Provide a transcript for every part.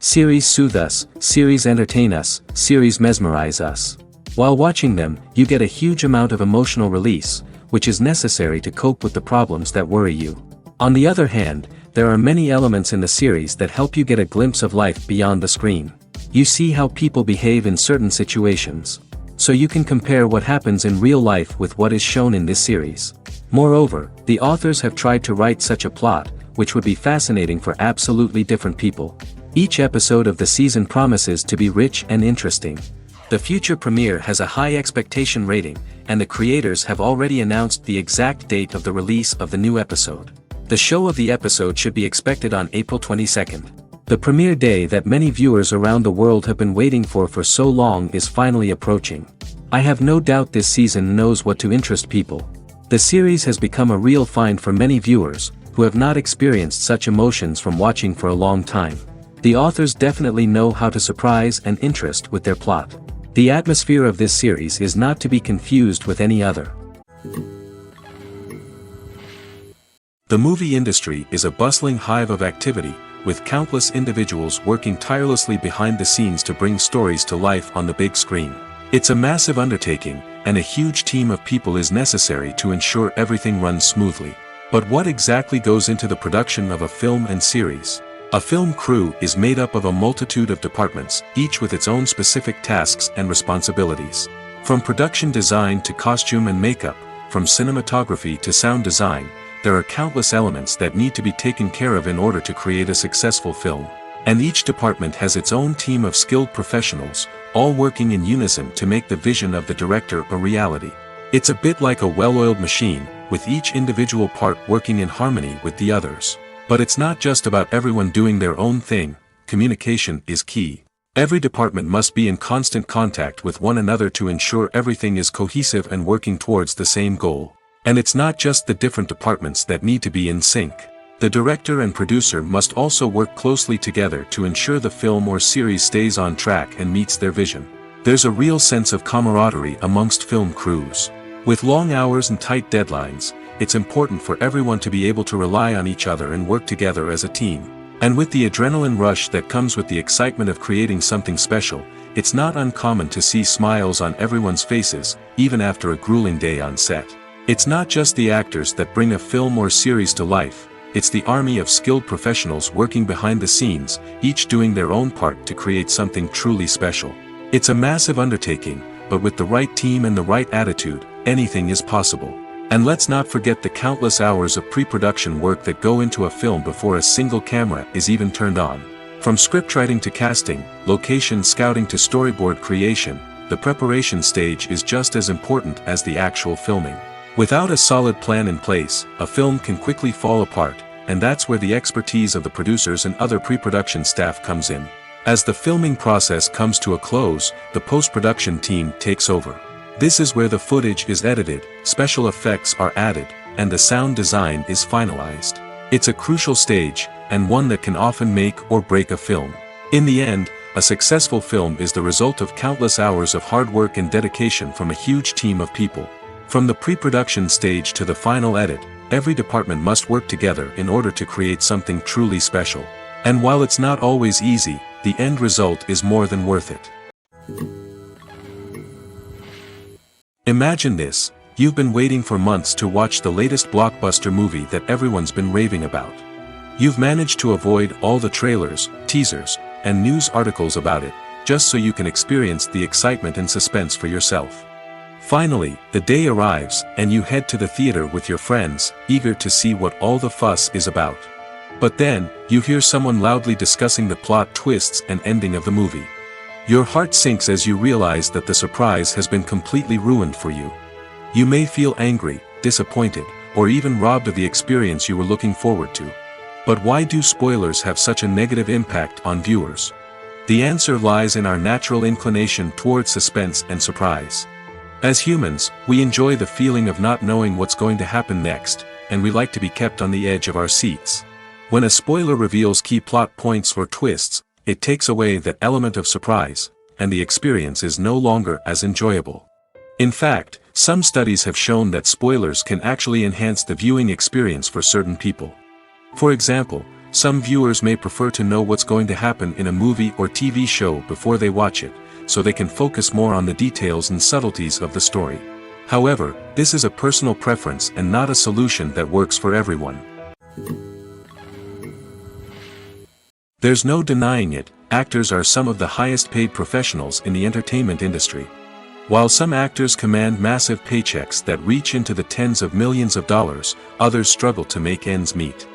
Series soothe us, series entertain us, series mesmerize us. While watching them, you get a huge amount of emotional release, which is necessary to cope with the problems that worry you. On the other hand, there are many elements in the series that help you get a glimpse of life beyond the screen. You see how people behave in certain situations. So you can compare what happens in real life with what is shown in this series. Moreover, the authors have tried to write such a plot, which would be fascinating for absolutely different people. Each episode of the season promises to be rich and interesting. The future premiere has a high expectation rating, and the creators have already announced the exact date of the release of the new episode. The show of the episode should be expected on April 22nd. The premiere day that many viewers around the world have been waiting for so long is finally approaching. I have no doubt this season knows what to interest people. The series has become a real find for many viewers, who have not experienced such emotions from watching for a long time. The authors definitely know how to surprise and interest with their plot. The atmosphere of this series is not to be confused with any other. The movie industry is a bustling hive of activity, with countless individuals working tirelessly behind the scenes to bring stories to life on the big screen. It's a massive undertaking, and a huge team of people is necessary to ensure everything runs smoothly. But what exactly goes into the production of a film and series? A film crew is made up of a multitude of departments, each with its own specific tasks and responsibilities. From production design to costume and makeup, from cinematography to sound design, there are countless elements that need to be taken care of in order to create a successful film. And each department has its own team of skilled professionals, all working in unison to make the vision of the director a reality. It's a bit like a well-oiled machine, with each individual part working in harmony with the others. But it's not just about everyone doing their own thing. Communication is key. Every department must be in constant contact with one another to ensure everything is cohesive and working towards the same goal. And it's not just the different departments that need to be in sync. The director and producer must also work closely together to ensure the film or series stays on track and meets their vision. There's a real sense of camaraderie amongst film crews. With long hours and tight deadlines, it's important for everyone to be able to rely on each other and work together as a team. And with the adrenaline rush that comes with the excitement of creating something special, it's not uncommon to see smiles on everyone's faces, even after a grueling day on set. It's not just the actors that bring a film or series to life, it's the army of skilled professionals working behind the scenes, each doing their own part to create something truly special. It's a massive undertaking, but with the right team and the right attitude, anything is possible. And let's not forget the countless hours of pre-production work that go into a film before a single camera is even turned on. From scriptwriting to casting, location scouting to storyboard creation, the preparation stage is just as important as the actual filming. Without a solid plan in place, a film can quickly fall apart, and that's where the expertise of the producers and other pre-production staff comes in. As the filming process comes to a close, the post-production team takes over. This is where the footage is edited, special effects are added, and the sound design is finalized. It's a crucial stage, and one that can often make or break a film. In the end, a successful film is the result of countless hours of hard work and dedication from a huge team of people. From the pre-production stage to the final edit, every department must work together in order to create something truly special. And while it's not always easy, the end result is more than worth it. Imagine this: you've been waiting for months to watch the latest blockbuster movie that everyone's been raving about. You've managed to avoid all the trailers, teasers, and news articles about it, just so you can experience the excitement and suspense for yourself. Finally, the day arrives, and you head to the theater with your friends, eager to see what all the fuss is about. But then, you hear someone loudly discussing the plot twists and ending of the movie. Your heart sinks as you realize that the surprise has been completely ruined for you. You may feel angry, disappointed, or even robbed of the experience you were looking forward to. But why do spoilers have such a negative impact on viewers? The answer lies in our natural inclination towards suspense and surprise. As humans, we enjoy the feeling of not knowing what's going to happen next, and we like to be kept on the edge of our seats. When a spoiler reveals key plot points or twists, it takes away that element of surprise, and the experience is no longer as enjoyable. In fact, some studies have shown that spoilers can actually enhance the viewing experience for certain people. For example, Some viewers may prefer to know what's going to happen in a movie or TV show before they watch it, so they can focus more on the details and subtleties of the story. However, this is a personal preference and not a solution that works for everyone. There's no denying it, actors are some of the highest paid professionals in the entertainment industry. While some actors command massive paychecks that reach into the tens of millions of dollars, others struggle to make ends meet.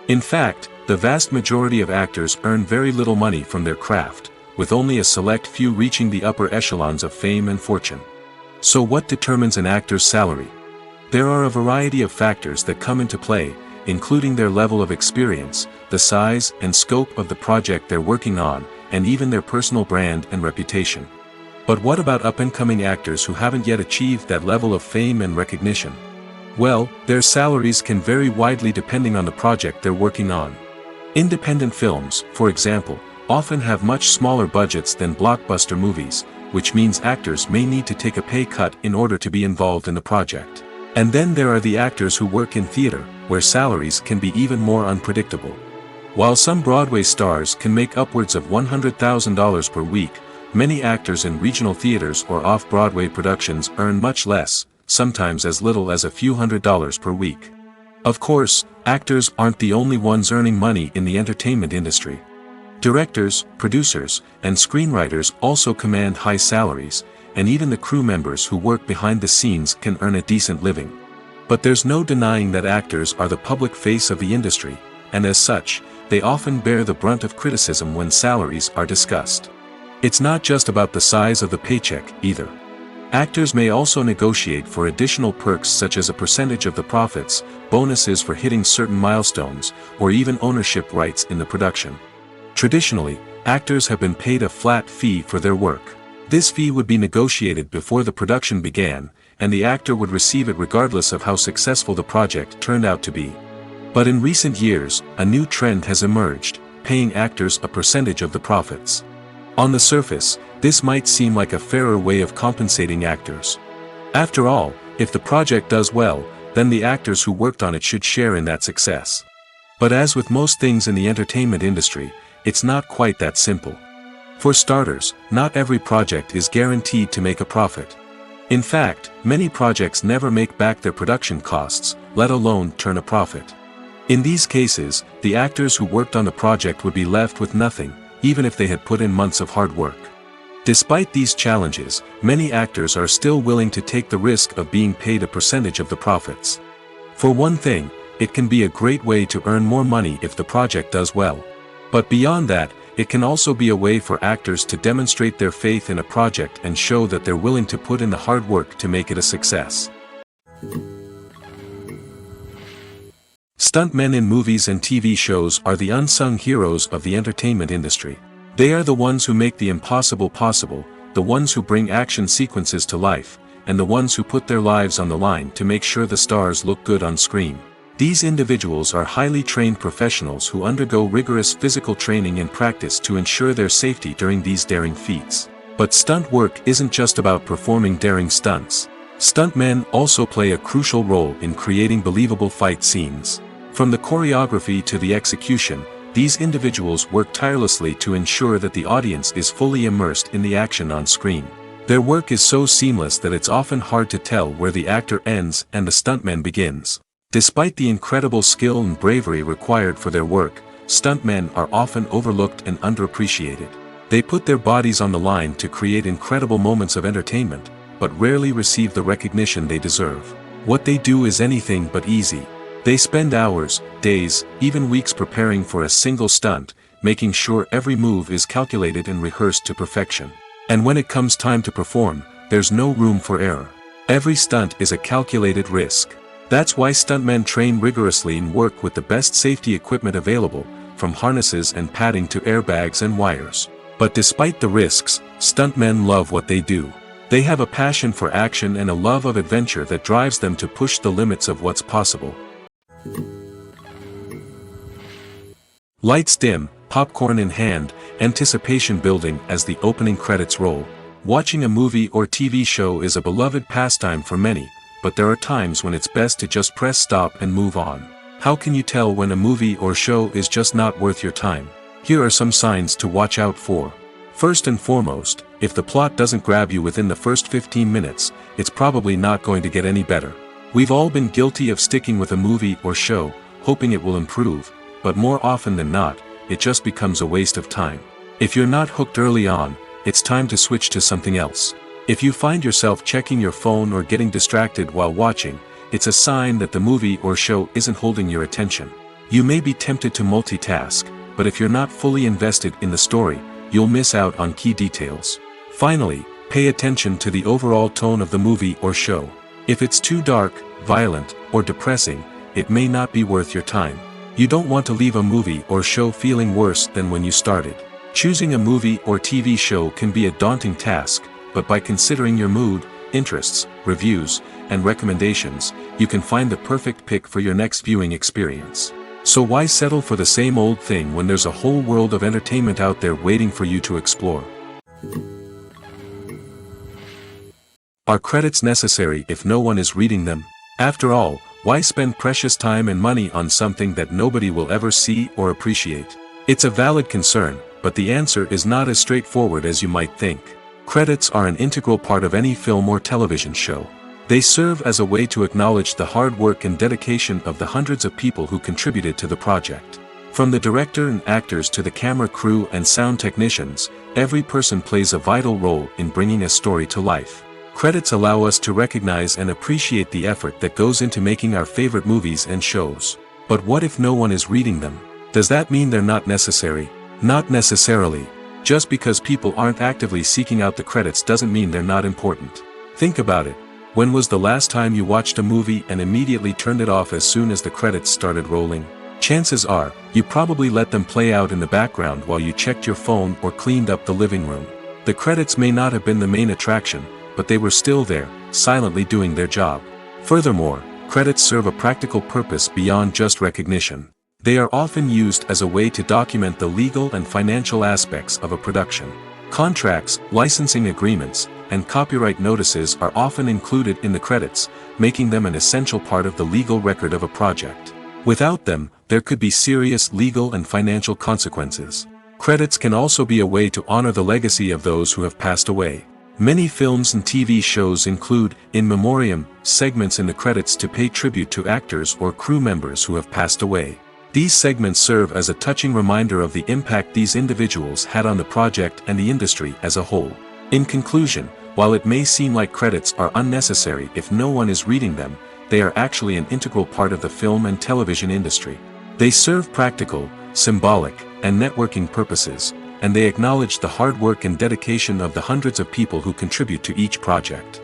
In fact, the vast majority of actors earn very little money from their craft, with only a select few reaching the upper echelons of fame and fortune. So what determines an actor's salary? There are a variety of factors that come into play, including their level of experience, the size and scope of the project they're working on, and even their personal brand and reputation. But what about up-and-coming actors who haven't yet achieved that level of fame and recognition? Well, their salaries can vary widely depending on the project they're working on. Independent films, for example, often have much smaller budgets than blockbuster movies, which means actors may need to take a pay cut in order to be involved in the project. And then there are the actors who work in theater, where salaries can be even more unpredictable. While some Broadway stars can make upwards of $100,000 per week, many actors in regional theaters or off-Broadway productions earn much less, sometimes as little as a few $100s per week. Of course, actors aren't the only ones earning money in the entertainment industry. Directors, producers, and screenwriters also command high salaries, and even the crew members who work behind the scenes can earn a decent living. But there's no denying that actors are the public face of the industry, and as such, they often bear the brunt of criticism when salaries are discussed. It's not just about the size of the paycheck, either. Actors may also negotiate for additional perks such as a percentage of the profits, bonuses for hitting certain milestones, or even ownership rights in the production. Traditionally, actors have been paid a flat fee for their work. This fee would be negotiated before the production began, and the actor would receive it regardless of how successful the project turned out to be. But in recent years, a new trend has emerged, paying actors a percentage of the profits. On the surface, this might seem like a fairer way of compensating actors. After all, if the project does well, then the actors who worked on it should share in that success. But as with most things in the entertainment industry, it's not quite that simple. For starters, not every project is guaranteed to make a profit. In fact, many projects never make back their production costs, let alone turn a profit. In these cases, the actors who worked on the project would be left with nothing, even if they had put in months of hard work. Despite these challenges, many actors are still willing to take the risk of being paid a percentage of the profits. For one thing, it can be a great way to earn more money if the project does well. But beyond that, it can also be a way for actors to demonstrate their faith in a project and show that they're willing to put in the hard work to make it a success. Stuntmen in movies and TV shows are the unsung heroes of the entertainment industry. They are the ones who make the impossible possible, the ones who bring action sequences to life, and the ones who put their lives on the line to make sure the stars look good on screen. These individuals are highly trained professionals who undergo rigorous physical training and practice to ensure their safety during these daring feats. But stunt work isn't just about performing daring stunts. Stuntmen also play a crucial role in creating believable fight scenes. From the choreography to the execution, these individuals work tirelessly to ensure that the audience is fully immersed in the action on screen. Their work is so seamless that it's often hard to tell where the actor ends and the stuntman begins. Despite the incredible skill and bravery required for their work, stuntmen are often overlooked and underappreciated. They put their bodies on the line to create incredible moments of entertainment, but rarely receive the recognition they deserve. What they do is anything but easy. They spend hours, days, even weeks preparing for a single stunt, making sure every move is calculated and rehearsed to perfection. And when it comes time to perform, there's no room for error. Every stunt is a calculated risk. That's why stuntmen train rigorously and work with the best safety equipment available, from harnesses and padding to airbags and wires. But despite the risks, stuntmen love what they do. They have a passion for action and a love of adventure that drives them to push the limits of what's possible. Lights dim, popcorn in hand, anticipation building as the opening credits roll. Watching a movie or TV show is a beloved pastime for many, but there are times when it's best to just press stop and move on. How can you tell when a movie or show is just not worth your time? Here are some signs to watch out for. First and foremost, if the plot doesn't grab you within the first 15 minutes, it's probably not going to get any better. We've all been guilty of sticking with a movie or show, hoping it will improve, but more often than not, it just becomes a waste of time. If you're not hooked early on, it's time to switch to something else. If you find yourself checking your phone or getting distracted while watching, it's a sign that the movie or show isn't holding your attention. You may be tempted to multitask, but if you're not fully invested in the story, you'll miss out on key details. Finally, pay attention to the overall tone of the movie or show. If it's too dark, violent, or depressing, it may not be worth your time. You don't want to leave a movie or show feeling worse than when you started. Choosing a movie or TV show can be a daunting task, but by considering your mood, interests, reviews, and recommendations, you can find the perfect pick for your next viewing experience. So why settle for the same old thing when there's a whole world of entertainment out there waiting for you to explore? Are credits necessary if no one is reading them? After all, why spend precious time and money on something that nobody will ever see or appreciate? It's a valid concern, but the answer is not as straightforward as you might think. Credits are an integral part of any film or television show. They serve as a way to acknowledge the hard work and dedication of the hundreds of people who contributed to the project. From the director and actors to the camera crew and sound technicians, every person plays a vital role in bringing a story to life. Credits allow us to recognize and appreciate the effort that goes into making our favorite movies and shows. But what if no one is reading them? Does that mean they're not necessary? Not necessarily. Just because people aren't actively seeking out the credits doesn't mean they're not important. Think about it. When was the last time you watched a movie and immediately turned it off as soon as the credits started rolling? Chances are, you probably let them play out in the background while you checked your phone or cleaned up the living room. The credits may not have been the main attraction, but they were still there, silently doing their job. Furthermore, credits serve a practical purpose beyond just recognition. They are often used as a way to document the legal and financial aspects of a production. Contracts, licensing agreements, and copyright notices are often included in the credits, making them an essential part of the legal record of a project. Without them, there could be serious legal and financial consequences. Credits can also be a way to honor the legacy of those who have passed away. Many films and TV shows include, in memoriam, segments in the credits to pay tribute to actors or crew members who have passed away. These segments serve as a touching reminder of the impact these individuals had on the project and the industry as a whole. In conclusion, while it may seem like credits are unnecessary if no one is reading them, they are actually an integral part of the film and television industry. They serve practical, symbolic, and networking purposes, and they acknowledge the hard work and dedication of the hundreds of people who contribute to each project.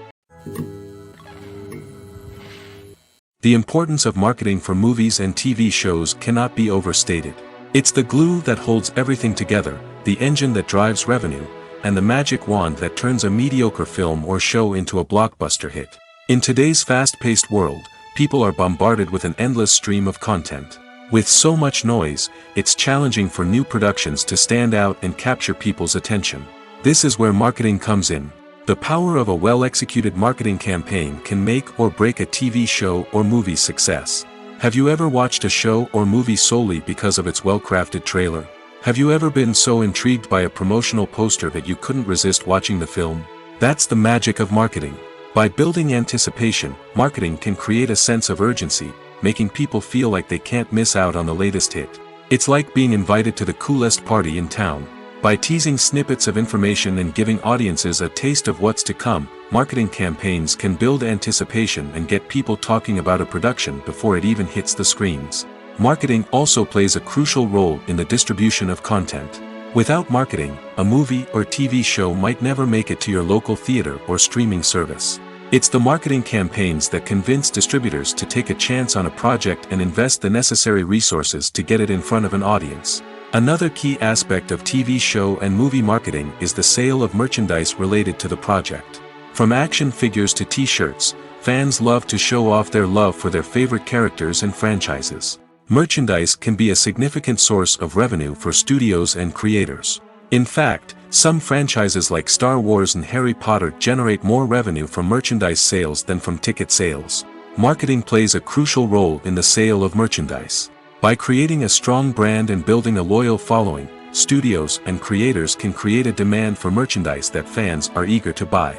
The importance of marketing for movies and TV shows cannot be overstated. It's the glue that holds everything together, the engine that drives revenue, and the magic wand that turns a mediocre film or show into a blockbuster hit. In today's fast-paced world, people are bombarded with an endless stream of content. With so much noise, it's challenging for new productions to stand out and capture people's attention. This is where marketing comes in. The power of a well-executed marketing campaign can make or break a TV show or movie's success. Have you ever watched a show or movie solely because of its well-crafted trailer? Have you ever been so intrigued by a promotional poster that you couldn't resist watching the film? That's the magic of marketing. By building anticipation, marketing can create a sense of urgency, making people feel like they can't miss out on the latest hit. It's like being invited to the coolest party in town. By teasing snippets of information and giving audiences a taste of what's to come, marketing campaigns can build anticipation and get people talking about a production before it even hits the screens. Marketing also plays a crucial role in the distribution of content. Without marketing, a movie or TV show might never make it to your local theater or streaming service. It's the marketing campaigns that convince distributors to take a chance on a project and invest the necessary resources to get it in front of an audience. Another key aspect of TV show and movie marketing is the sale of merchandise related to the project. From action figures to t-shirts, fans love to show off their love for their favorite characters and franchises. Merchandise can be a significant source of revenue for studios and creators. In fact, some franchises like Star Wars and Harry Potter generate more revenue from merchandise sales than from ticket sales. Marketing plays a crucial role in the sale of merchandise. By creating a strong brand and building a loyal following, studios and creators can create a demand for merchandise that fans are eager to buy.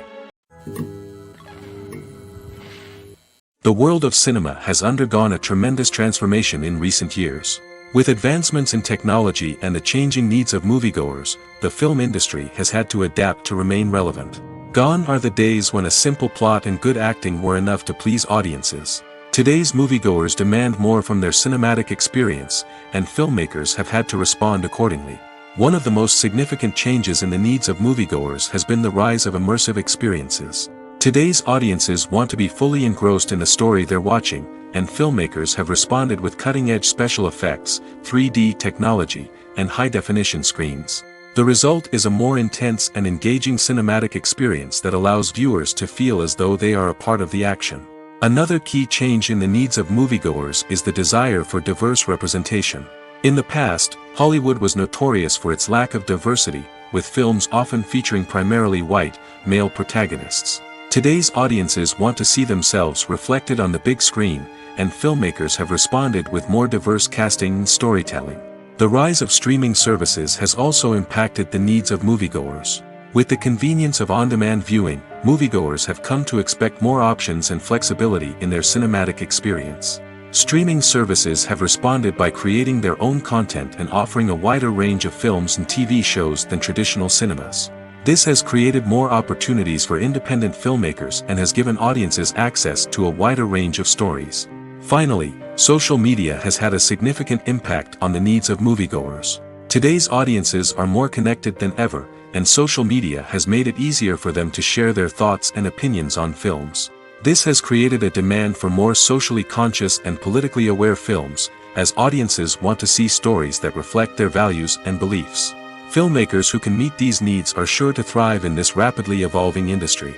The world of cinema has undergone a tremendous transformation in recent years. With advancements in technology and the changing needs of moviegoers, the film industry has had to adapt to remain relevant. Gone are the days when a simple plot and good acting were enough to please audiences. Today's moviegoers demand more from their cinematic experience, and filmmakers have had to respond accordingly. One of the most significant changes in the needs of moviegoers has been the rise of immersive experiences. Today's audiences want to be fully engrossed in the story they're watching, and filmmakers have responded with cutting-edge special effects, 3D technology, and high-definition screens. The result is a more intense and engaging cinematic experience that allows viewers to feel as though they are a part of the action. Another key change in the needs of moviegoers is the desire for diverse representation. In the past, Hollywood was notorious for its lack of diversity, with films often featuring primarily white, male protagonists. Today's audiences want to see themselves reflected on the big screen, and filmmakers have responded with more diverse casting and storytelling. The rise of streaming services has also impacted the needs of moviegoers. With the convenience of on-demand viewing, moviegoers have come to expect more options and flexibility in their cinematic experience. Streaming services have responded by creating their own content and offering a wider range of films and TV shows than traditional cinemas. This has created more opportunities for independent filmmakers and has given audiences access to a wider range of stories. Finally, social media has had a significant impact on the needs of moviegoers. Today's audiences are more connected than ever, and social media has made it easier for them to share their thoughts and opinions on films. This has created a demand for more socially conscious and politically aware films, as audiences want to see stories that reflect their values and beliefs. Filmmakers who can meet these needs are sure to thrive in this rapidly evolving industry.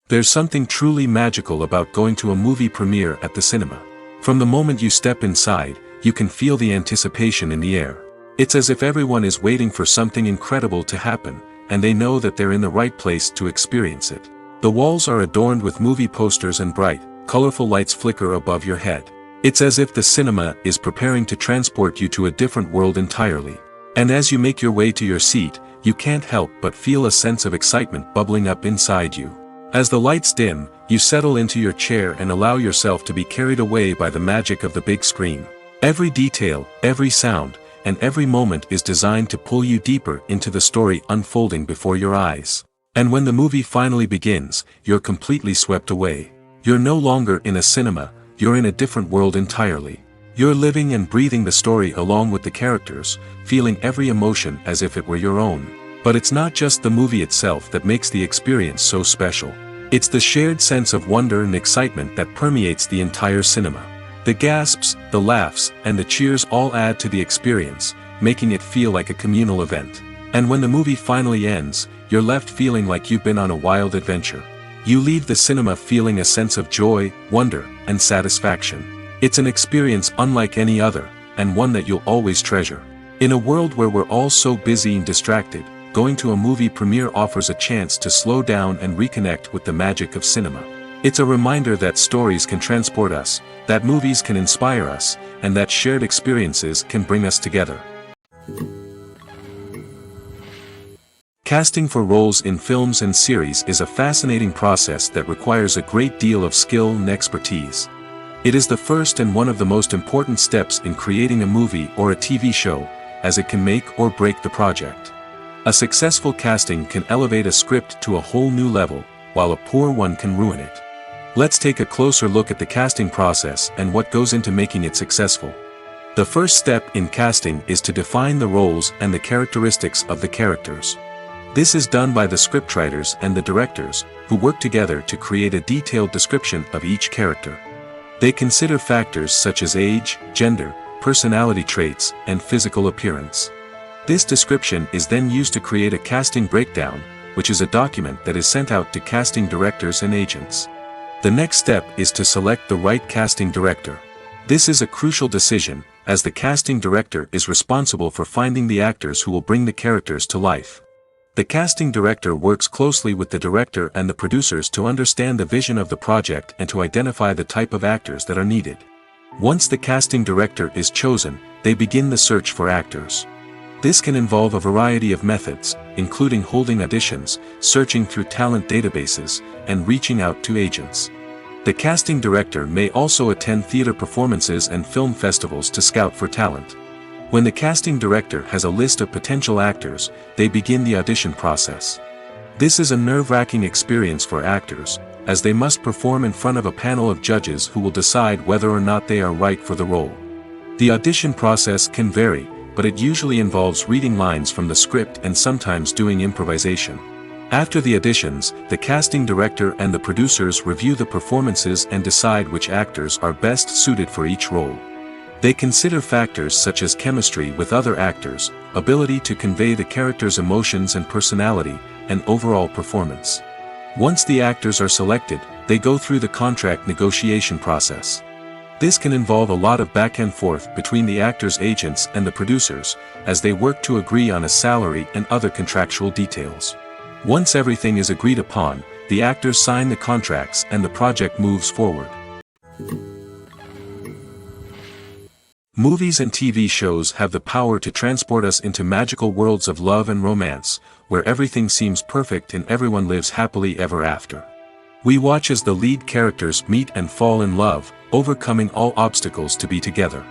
There's something truly magical about going to a movie premiere at the cinema. From the moment you step inside, you can feel the anticipation in the air. It's as if everyone is waiting for something incredible to happen, and they know that they're in the right place to experience it. The walls are adorned with movie posters and bright, colorful lights flicker above your head. It's as if the cinema is preparing to transport you to a different world entirely. And as you make your way to your seat, you can't help but feel a sense of excitement bubbling up inside you. As the lights dim, you settle into your chair and allow yourself to be carried away by the magic of the big screen. Every detail, every sound, and every moment is designed to pull you deeper into the story unfolding before your eyes. And when the movie finally begins, you're completely swept away. You're no longer in a cinema, you're in a different world entirely. You're living and breathing the story along with the characters, feeling every emotion as if it were your own. But it's not just the movie itself that makes the experience so special. It's the shared sense of wonder and excitement that permeates the entire cinema. The gasps, the laughs, and the cheers all add to the experience, making it feel like a communal event. And when the movie finally ends, you're left feeling like you've been on a wild adventure. You leave the cinema feeling a sense of joy, wonder, and satisfaction. It's an experience unlike any other, and one that you'll always treasure. In a world where we're all so busy and distracted, going to a movie premiere offers a chance to slow down and reconnect with the magic of cinema. It's a reminder that stories can transport us, that movies can inspire us, and that shared experiences can bring us together. Casting for roles in films and series is a fascinating process that requires a great deal of skill and expertise. It is the first and one of the most important steps in creating a movie or a TV show, as it can make or break the project. A successful casting can elevate a script to a whole new level, while a poor one can ruin it. Let's take a closer look at the casting process and what goes into making it successful. The first step in casting is to define the roles and the characteristics of the characters. This is done by the scriptwriters and the directors, who work together to create a detailed description of each character. They consider factors such as age, gender, personality traits, and physical appearance. This description is then used to create a casting breakdown, which is a document that is sent out to casting directors and agents. The next step is to select the right casting director. This is a crucial decision, as the casting director is responsible for finding the actors who will bring the characters to life. The casting director works closely with the director and the producers to understand the vision of the project and to identify the type of actors that are needed. Once the casting director is chosen, they begin the search for actors. This can involve a variety of methods, including holding auditions, searching through talent databases, and reaching out to agents. The casting director may also attend theater performances and film festivals to scout for talent. When the casting director has a list of potential actors, they begin the audition process. This is a nerve-wracking experience for actors, as they must perform in front of a panel of judges who will decide whether or not they are right for the role. The audition process can vary, but it usually involves reading lines from the script and sometimes doing improvisation. After the auditions, the casting director and the producers review the performances and decide which actors are best suited for each role. They consider factors such as chemistry with other actors, ability to convey the character's emotions and personality, and overall performance. Once the actors are selected, they go through the contract negotiation process. This can involve a lot of back and forth between the actors' agents and the producers, as they work to agree on a salary and other contractual details. Once everything is agreed upon, the actors sign the contracts and the project moves forward. Movies and TV shows have the power to transport us into magical worlds of love and romance, where everything seems perfect and everyone lives happily ever after. We watch as the lead characters meet and fall in love, overcoming all obstacles to be together.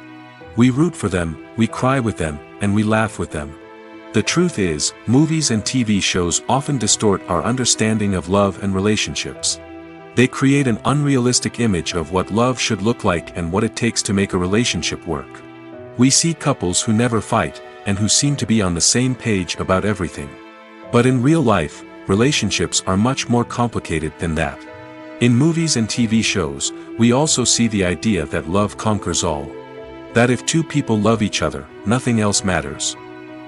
We root for them, we cry with them, and we laugh with them. The truth is, movies and TV shows often distort our understanding of love and relationships. They create an unrealistic image of what love should look like and what it takes to make a relationship work. We see couples who never fight, and who seem to be on the same page about everything. But in real life, relationships are much more complicated than that. In movies and TV shows, we also see the idea that love conquers all. That if two people love each other, nothing else matters.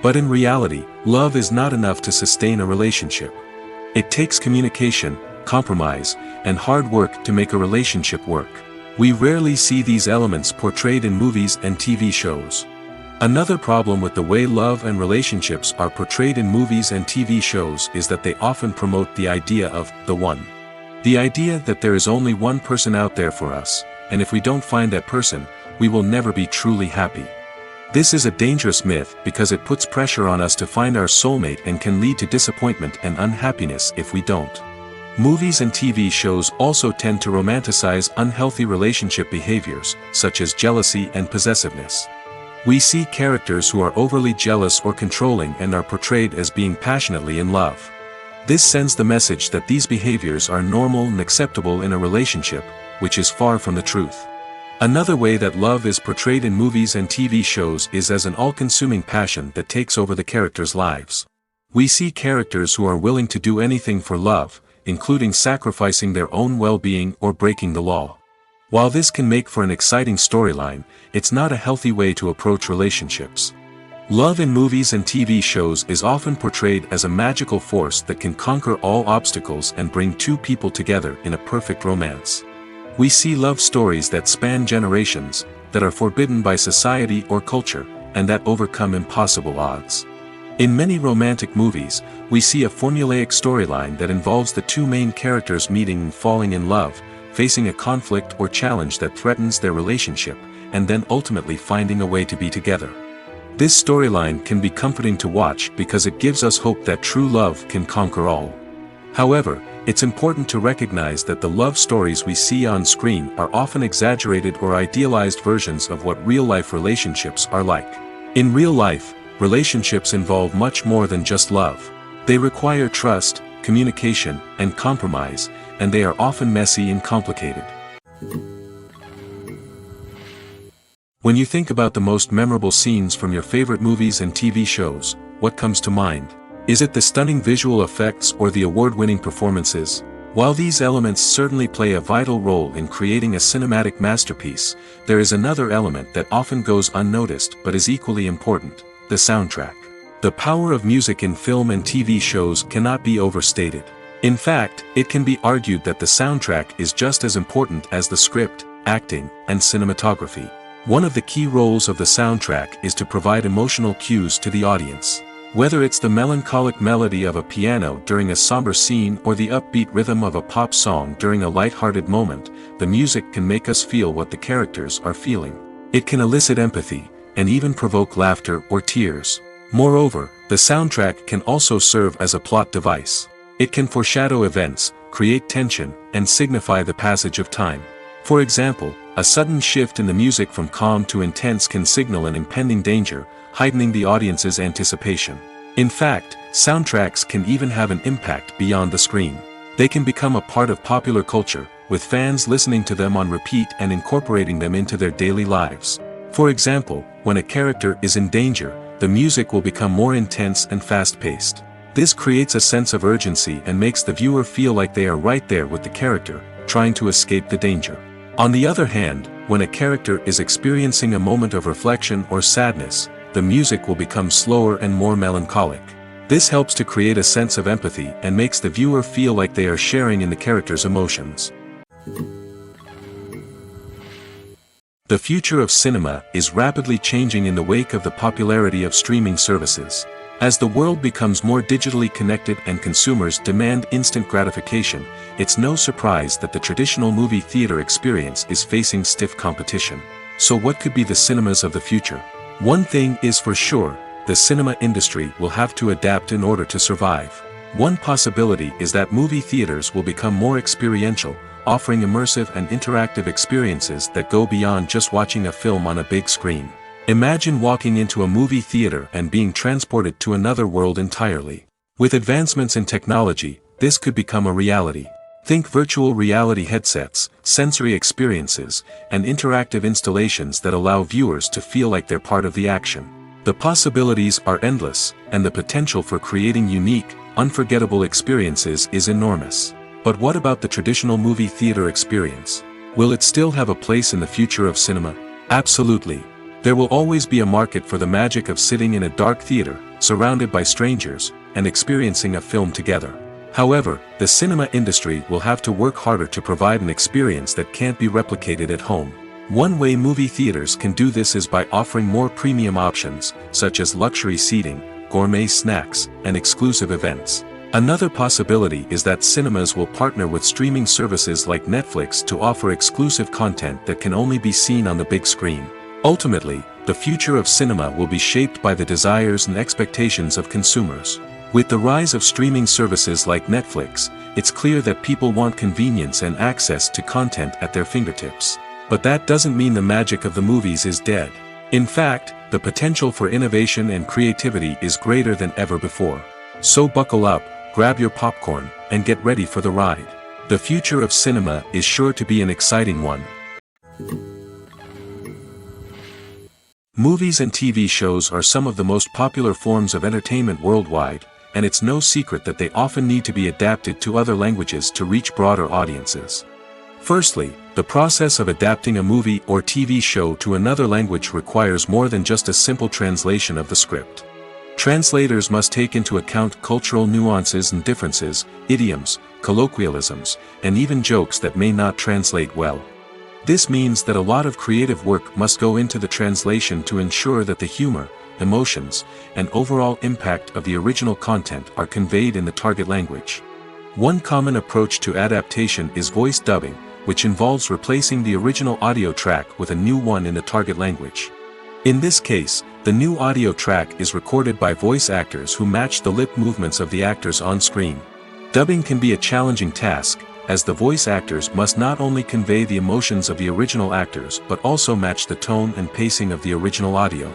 But in reality, love is not enough to sustain a relationship. It takes communication, compromise, and hard work to make a relationship work. We rarely see these elements portrayed in movies and TV shows. Another problem with the way love and relationships are portrayed in movies and TV shows is that they often promote the idea of the one. The idea that there is only one person out there for us, and if we don't find that person, we will never be truly happy. This is a dangerous myth because it puts pressure on us to find our soulmate and can lead to disappointment and unhappiness if we don't. Movies and TV shows also tend to romanticize unhealthy relationship behaviors, such as jealousy and possessiveness. We see characters who are overly jealous or controlling and are portrayed as being passionately in love. This sends the message that these behaviors are normal and acceptable in a relationship, which is far from the truth. Another way that love is portrayed in movies and TV shows is as an all-consuming passion that takes over the characters' lives. We see characters who are willing to do anything for love, including sacrificing their own well-being or breaking the law. While this can make for an exciting storyline, it's not a healthy way to approach relationships. Love in movies and TV shows is often portrayed as a magical force that can conquer all obstacles and bring two people together in a perfect romance. We see love stories that span generations, that are forbidden by society or culture, and that overcome impossible odds. In many romantic movies, we see a formulaic storyline that involves the two main characters meeting and falling in love, facing a conflict or challenge that threatens their relationship, and then ultimately finding a way to be together. This storyline can be comforting to watch because it gives us hope that true love can conquer all. However, it's important to recognize that the love stories we see on screen are often exaggerated or idealized versions of what real-life relationships are like. In real life, relationships involve much more than just love. They require trust, communication, and compromise, and they are often messy and complicated. When you think about the most memorable scenes from your favorite movies and TV shows, what comes to mind? Is it the stunning visual effects or the award-winning performances? While these elements certainly play a vital role in creating a cinematic masterpiece, there is another element that often goes unnoticed but is equally important: the soundtrack. The power of music in film and TV shows cannot be overstated. In fact, it can be argued that the soundtrack is just as important as the script, acting, and cinematography. One of the key roles of the soundtrack is to provide emotional cues to the audience. Whether it's the melancholic melody of a piano during a somber scene or the upbeat rhythm of a pop song during a light-hearted moment, the music can make us feel what the characters are feeling. It can elicit empathy, and even provoke laughter or tears. Moreover, the soundtrack can also serve as a plot device. It can foreshadow events, create tension, and signify the passage of time. For example, a sudden shift in the music from calm to intense can signal an impending danger, heightening the audience's anticipation. In fact, soundtracks can even have an impact beyond the screen. They can become a part of popular culture, with fans listening to them on repeat and incorporating them into their daily lives. For example, when a character is in danger, the music will become more intense and fast-paced. This creates a sense of urgency and makes the viewer feel like they are right there with the character, trying to escape the danger. On the other hand, when a character is experiencing a moment of reflection or sadness, the music will become slower and more melancholic. This helps to create a sense of empathy and makes the viewer feel like they are sharing in the character's emotions. The future of cinema is rapidly changing in the wake of the popularity of streaming services. As the world becomes more digitally connected and consumers demand instant gratification, it's no surprise that the traditional movie theater experience is facing stiff competition. So what could be the cinemas of the future? One thing is for sure, the cinema industry will have to adapt in order to survive. One possibility is that movie theaters will become more experiential, offering immersive and interactive experiences that go beyond just watching a film on a big screen. Imagine walking into a movie theater and being transported to another world entirely. With advancements in technology, this could become a reality. Think virtual reality headsets, sensory experiences, and interactive installations that allow viewers to feel like they're part of the action. The possibilities are endless, and the potential for creating unique, unforgettable experiences is enormous. But what about the traditional movie theater experience? Will it still have a place in the future of cinema? Absolutely. There will always be a market for the magic of sitting in a dark theater, surrounded by strangers, and experiencing a film together. However, the cinema industry will have to work harder to provide an experience that can't be replicated at home. One way movie theaters can do this is by offering more premium options, such as luxury seating, gourmet snacks, and exclusive events. Another possibility is that cinemas will partner with streaming services like Netflix to offer exclusive content that can only be seen on the big screen. Ultimately, the future of cinema will be shaped by the desires and expectations of consumers. With the rise of streaming services like Netflix, it's clear that people want convenience and access to content at their fingertips. But that doesn't mean the magic of the movies is dead. In fact, the potential for innovation and creativity is greater than ever before. So buckle up, grab your popcorn, and get ready for the ride. The future of cinema is sure to be an exciting one. Movies and TV shows are some of the most popular forms of entertainment worldwide, and it's no secret that they often need to be adapted to other languages to reach broader audiences. Firstly, the process of adapting a movie or TV show to another language requires more than just a simple translation of the script. Translators must take into account cultural nuances and differences, idioms, colloquialisms, and even jokes that may not translate well. This means that a lot of creative work must go into the translation to ensure that the humor, emotions, and overall impact of the original content are conveyed in the target language. One common approach to adaptation is voice dubbing, which involves replacing the original audio track with a new one in the target language. In this case, the new audio track is recorded by voice actors who match the lip movements of the actors on screen. Dubbing can be a challenging task, as the voice actors must not only convey the emotions of the original actors but also match the tone and pacing of the original audio.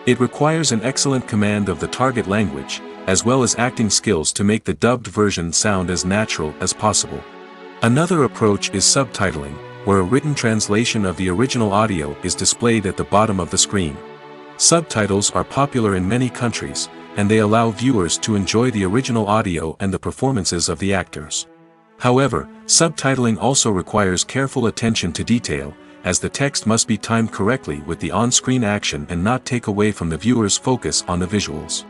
It requires an excellent command of the target language, as well as acting skills to make the dubbed version sound as natural as possible. Another approach is subtitling, where a written translation of the original audio is displayed at the bottom of the screen. Subtitles are popular in many countries, and they allow viewers to enjoy the original audio and the performances of the actors. However, subtitling also requires careful attention to detail, as the text must be timed correctly with the on-screen action and not take away from the viewer's focus on the visuals.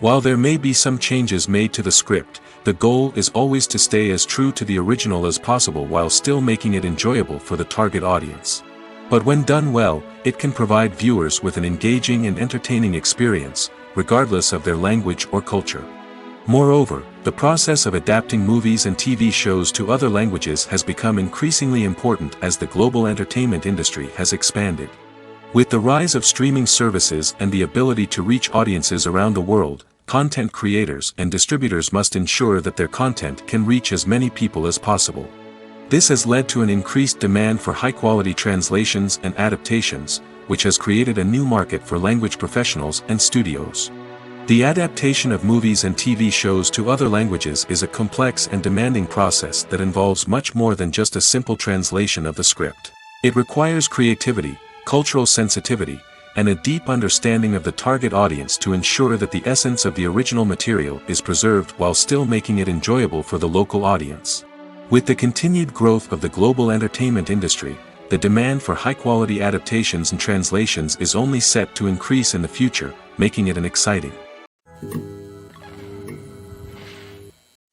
While there may be some changes made to the script, the goal is always to stay as true to the original as possible while still making it enjoyable for the target audience. But when done well, it can provide viewers with an engaging and entertaining experience, regardless of their language or culture. Moreover, the process of adapting movies and TV shows to other languages has become increasingly important as the global entertainment industry has expanded. With the rise of streaming services and the ability to reach audiences around the world, content creators and distributors must ensure that their content can reach as many people as possible. This has led to an increased demand for high-quality translations and adaptations, which has created a new market for language professionals and studios. The adaptation of movies and TV shows to other languages is a complex and demanding process that involves much more than just a simple translation of the script. It requires creativity, cultural sensitivity, and a deep understanding of the target audience to ensure that the essence of the original material is preserved while still making it enjoyable for the local audience. With the continued growth of the global entertainment industry, the demand for high-quality adaptations and translations is only set to increase in the future, making it exciting.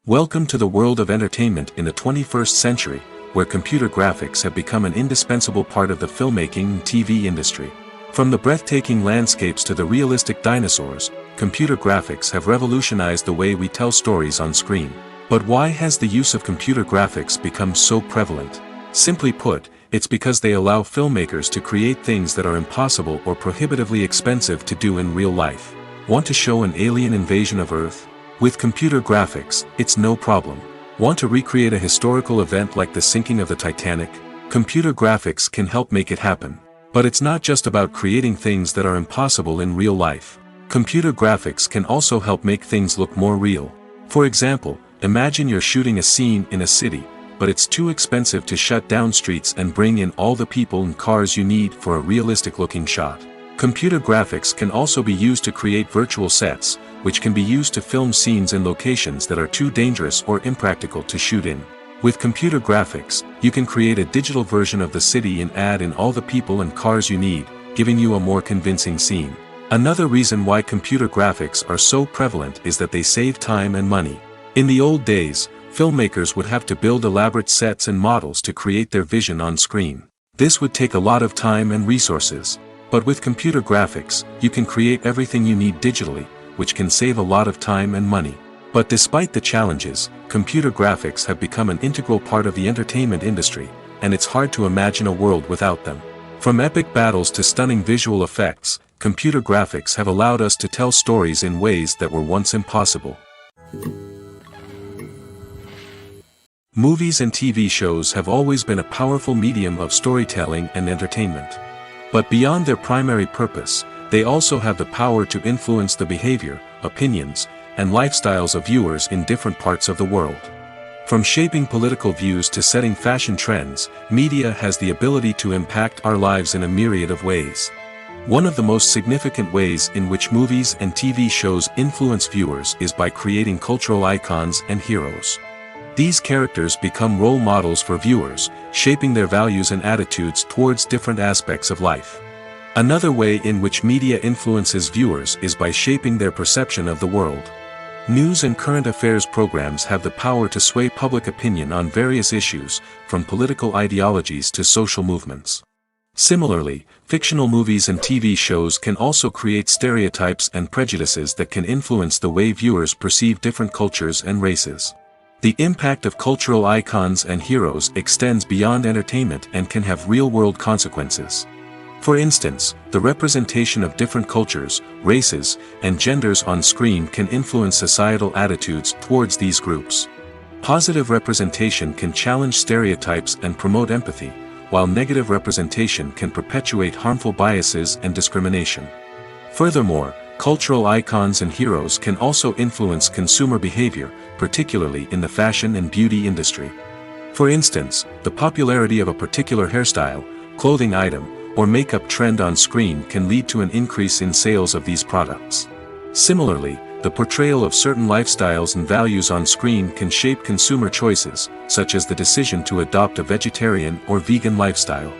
Welcome to the world of entertainment in the 21st century, where computer graphics have become an indispensable part of the filmmaking and TV industry. From the breathtaking landscapes to the realistic dinosaurs, computer graphics have revolutionized the way we tell stories on screen. But why has the use of computer graphics become so prevalent? Simply put, it's because they allow filmmakers to create things that are impossible or prohibitively expensive to do in real life. Want to show an alien invasion of Earth? With computer graphics, it's no problem. Want to recreate a historical event like the sinking of the Titanic? Computer graphics can help make it happen. But it's not just about creating things that are impossible in real life. Computer graphics can also help make things look more real. For example, imagine you're shooting a scene in a city, but it's too expensive to shut down streets and bring in all the people and cars you need for a realistic-looking shot. Computer graphics can also be used to create virtual sets, which can be used to film scenes in locations that are too dangerous or impractical to shoot in. With computer graphics, you can create a digital version of the city and add in all the people and cars you need, giving you a more convincing scene. Another reason why computer graphics are so prevalent is that they save time and money. In the old days, filmmakers would have to build elaborate sets and models to create their vision on screen. This would take a lot of time and resources. But with computer graphics, you can create everything you need digitally, which can save a lot of time and money. But despite the challenges, computer graphics have become an integral part of the entertainment industry, and it's hard to imagine a world without them. From epic battles to stunning visual effects, computer graphics have allowed us to tell stories in ways that were once impossible. Movies and TV shows have always been a powerful medium of storytelling and entertainment. But beyond their primary purpose, they also have the power to influence the behavior, opinions, and lifestyles of viewers in different parts of the world. From shaping political views to setting fashion trends, media has the ability to impact our lives in a myriad of ways. One of the most significant ways in which movies and TV shows influence viewers is by creating cultural icons and heroes. These characters become role models for viewers, shaping their values and attitudes towards different aspects of life. Another way in which media influences viewers is by shaping their perception of the world. News and current affairs programs have the power to sway public opinion on various issues, from political ideologies to social movements. Similarly, fictional movies and TV shows can also create stereotypes and prejudices that can influence the way viewers perceive different cultures and races. The impact of cultural icons and heroes extends beyond entertainment and can have real-world consequences. For instance, the representation of different cultures, races, and genders on screen can influence societal attitudes towards these groups. Positive representation can challenge stereotypes and promote empathy, while negative representation can perpetuate harmful biases and discrimination. Furthermore, cultural icons and heroes can also influence consumer behavior, particularly in the fashion and beauty industry. For instance, the popularity of a particular hairstyle, clothing item, or makeup trend on screen can lead to an increase in sales of these products. Similarly, the portrayal of certain lifestyles and values on screen can shape consumer choices, such as the decision to adopt a vegetarian or vegan lifestyle.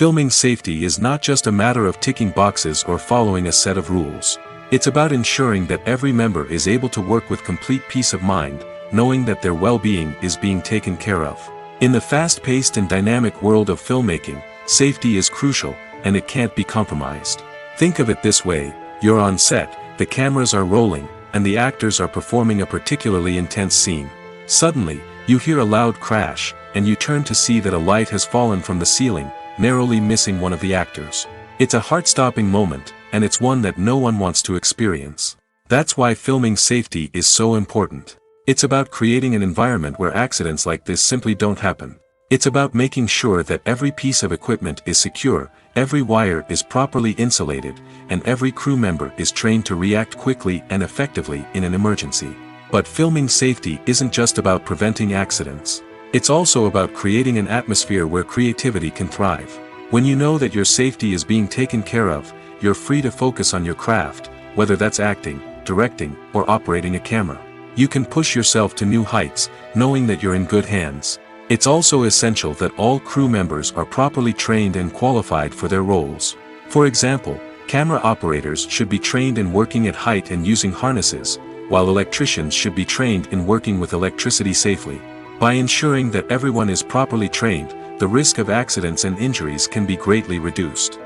Filming safety is not just a matter of ticking boxes or following a set of rules. It's about ensuring that every member is able to work with complete peace of mind, knowing that their well-being is being taken care of. In the fast-paced and dynamic world of filmmaking, safety is crucial, and it can't be compromised. Think of it this way: you're on set, the cameras are rolling, and the actors are performing a particularly intense scene. Suddenly, you hear a loud crash, and you turn to see that a light has fallen from the ceiling, narrowly missing one of the actors. It's a heart-stopping moment, and it's one that no one wants to experience. That's why filming safety is so important. It's about creating an environment where accidents like this simply don't happen. It's about making sure that every piece of equipment is secure, every wire is properly insulated, and every crew member is trained to react quickly and effectively in an emergency. But filming safety isn't just about preventing accidents. It's also about creating an atmosphere where creativity can thrive. When you know that your safety is being taken care of, you're free to focus on your craft, whether that's acting, directing, or operating a camera. You can push yourself to new heights, knowing that you're in good hands. It's also essential that all crew members are properly trained and qualified for their roles. For example, camera operators should be trained in working at height and using harnesses, while electricians should be trained in working with electricity safely. By ensuring that everyone is properly trained, the risk of accidents and injuries can be greatly reduced.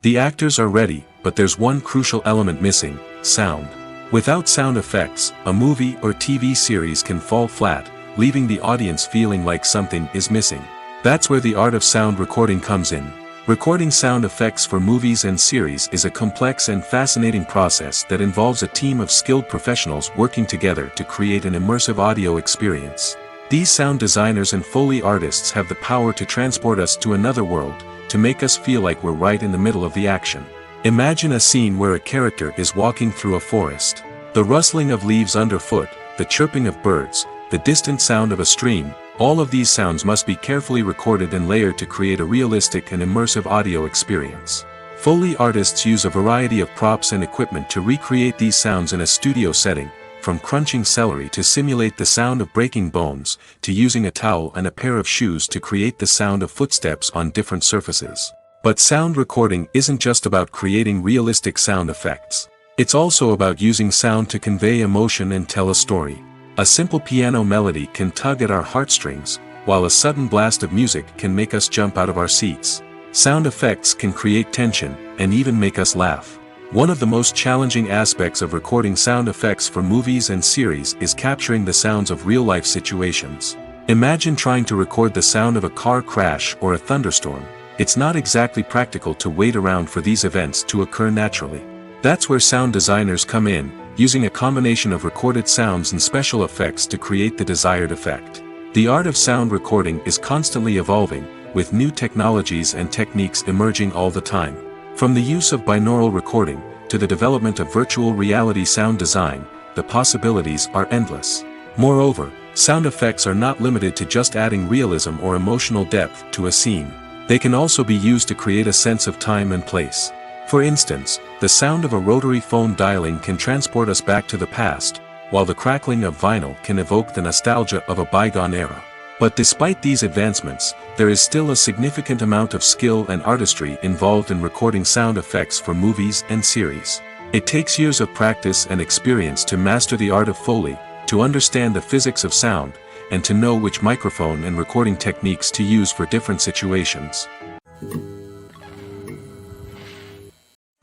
The actors are ready, but there's one crucial element missing: sound. Without sound effects, a movie or TV series can fall flat, leaving the audience feeling like something is missing. That's where the art of sound recording comes in. Recording sound effects for movies and series is a complex and fascinating process that involves a team of skilled professionals working together to create an immersive audio experience. These sound designers and Foley artists have the power to transport us to another world, to make us feel like we're right in the middle of the action. Imagine a scene where a character is walking through a forest. The rustling of leaves underfoot, the chirping of birds, the distant sound of a stream, all of these sounds must be carefully recorded and layered to create a realistic and immersive audio experience. Foley artists use a variety of props and equipment to recreate these sounds in a studio setting, from crunching celery to simulate the sound of breaking bones, to using a towel and a pair of shoes to create the sound of footsteps on different surfaces. But sound recording isn't just about creating realistic sound effects. It's also about using sound to convey emotion and tell a story. A simple piano melody can tug at our heartstrings, while a sudden blast of music can make us jump out of our seats. Sound effects can create tension, and even make us laugh. One of the most challenging aspects of recording sound effects for movies and series is capturing the sounds of real-life situations. Imagine trying to record the sound of a car crash or a thunderstorm. It's not exactly practical to wait around for these events to occur naturally. That's where sound designers come in, using a combination of recorded sounds and special effects to create the desired effect. The art of sound recording is constantly evolving, with new technologies and techniques emerging all the time. From the use of binaural recording, to the development of virtual reality sound design, the possibilities are endless. Moreover, sound effects are not limited to just adding realism or emotional depth to a scene. They can also be used to create a sense of time and place. For instance, the sound of a rotary phone dialing can transport us back to the past, while the crackling of vinyl can evoke the nostalgia of a bygone era. But despite these advancements, there is still a significant amount of skill and artistry involved in recording sound effects for movies and series. It takes years of practice and experience to master the art of Foley, to understand the physics of sound, and to know which microphone and recording techniques to use for different situations.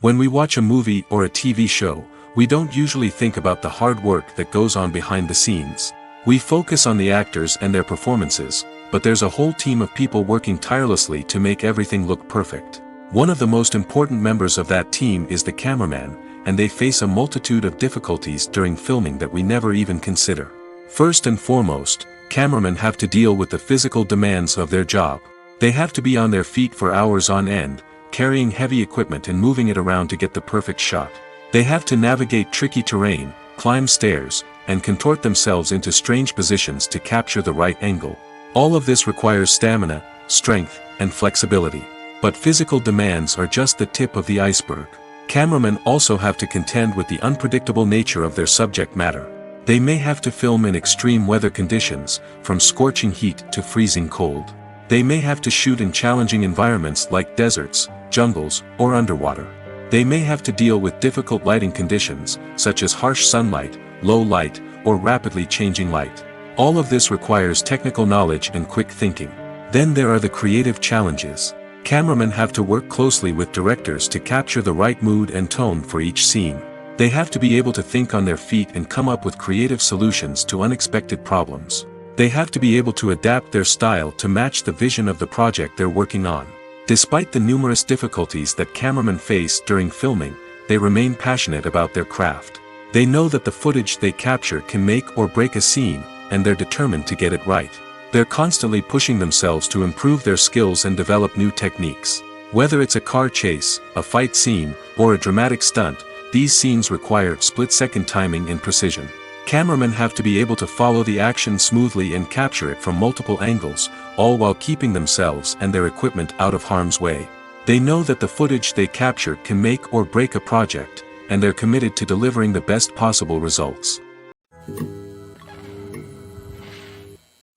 When we watch a movie or a TV show, we don't usually think about the hard work that goes on behind the scenes. We focus on the actors and their performances, but there's a whole team of people working tirelessly to make everything look perfect. One of the most important members of that team is the cameraman, and they face a multitude of difficulties during filming that we never even consider. First and foremost, cameramen have to deal with the physical demands of their job. They have to be on their feet for hours on end, carrying heavy equipment and moving it around to get the perfect shot. They have to navigate tricky terrain, climb stairs, and contort themselves into strange positions to capture the right angle. All of this requires stamina, strength, and flexibility. But physical demands are just the tip of the iceberg. Cameramen also have to contend with the unpredictable nature of their subject matter. They may have to film in extreme weather conditions, from scorching heat to freezing cold. They may have to shoot in challenging environments like deserts, jungles, or underwater. They may have to deal with difficult lighting conditions, such as harsh sunlight, low light, or rapidly changing light. All of this requires technical knowledge and quick thinking. Then there are the creative challenges. Cameramen have to work closely with directors to capture the right mood and tone for each scene. They have to be able to think on their feet and come up with creative solutions to unexpected problems. They have to be able to adapt their style to match the vision of the project they're working on. Despite the numerous difficulties that cameramen face during filming, they remain passionate about their craft. They know that the footage they capture can make or break a scene, and they're determined to get it right. They're constantly pushing themselves to improve their skills and develop new techniques. Whether it's a car chase, a fight scene, or a dramatic stunt, these scenes require split-second timing and precision. Cameramen have to be able to follow the action smoothly and capture it from multiple angles, all while keeping themselves and their equipment out of harm's way. They know that the footage they capture can make or break a project, and they're committed to delivering the best possible results.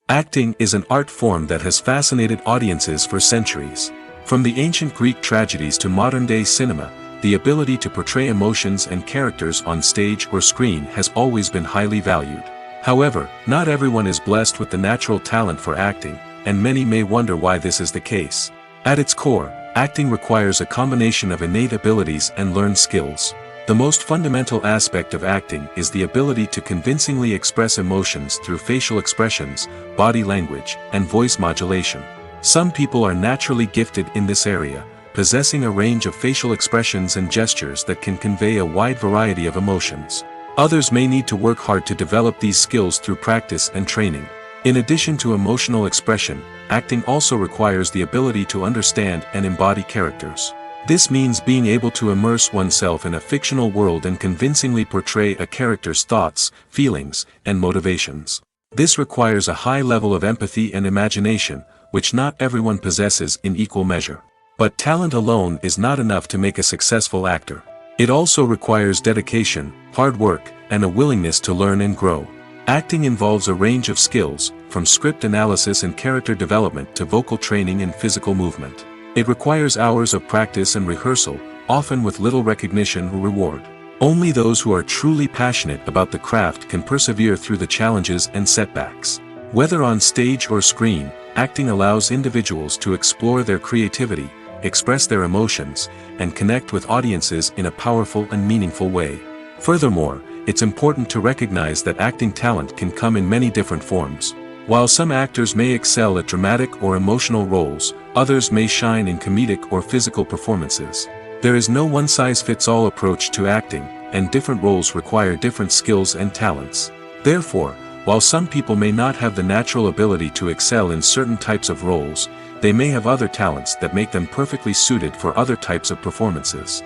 Acting is an art form that has fascinated audiences for centuries. From the ancient Greek tragedies to modern-day cinema, the ability to portray emotions and characters on stage or screen has always been highly valued. However, not everyone is blessed with the natural talent for acting, and many may wonder why this is the case. At its core, acting requires a combination of innate abilities and learned skills. The most fundamental aspect of acting is the ability to convincingly express emotions through facial expressions, body language, and voice modulation. Some people are naturally gifted in this area, possessing a range of facial expressions and gestures that can convey a wide variety of emotions. Others may need to work hard to develop these skills through practice and training. In addition to emotional expression, acting also requires the ability to understand and embody characters. This means being able to immerse oneself in a fictional world and convincingly portray a character's thoughts, feelings, and motivations. This requires a high level of empathy and imagination, which not everyone possesses in equal measure. But talent alone is not enough to make a successful actor. It also requires dedication, hard work, and a willingness to learn and grow. Acting involves a range of skills, from script analysis and character development to vocal training and physical movement. It requires hours of practice and rehearsal, often with little recognition or reward. Only those who are truly passionate about the craft can persevere through the challenges and setbacks. Whether on stage or screen, acting allows individuals to explore their creativity, express their emotions, and connect with audiences in a powerful and meaningful way. Furthermore, it's important to recognize that acting talent can come in many different forms. While some actors may excel at dramatic or emotional roles, others may shine in comedic or physical performances. There is no one-size-fits-all approach to acting, and different roles require different skills and talents. Therefore, while some people may not have the natural ability to excel in certain types of roles, they may have other talents that make them perfectly suited for other types of performances.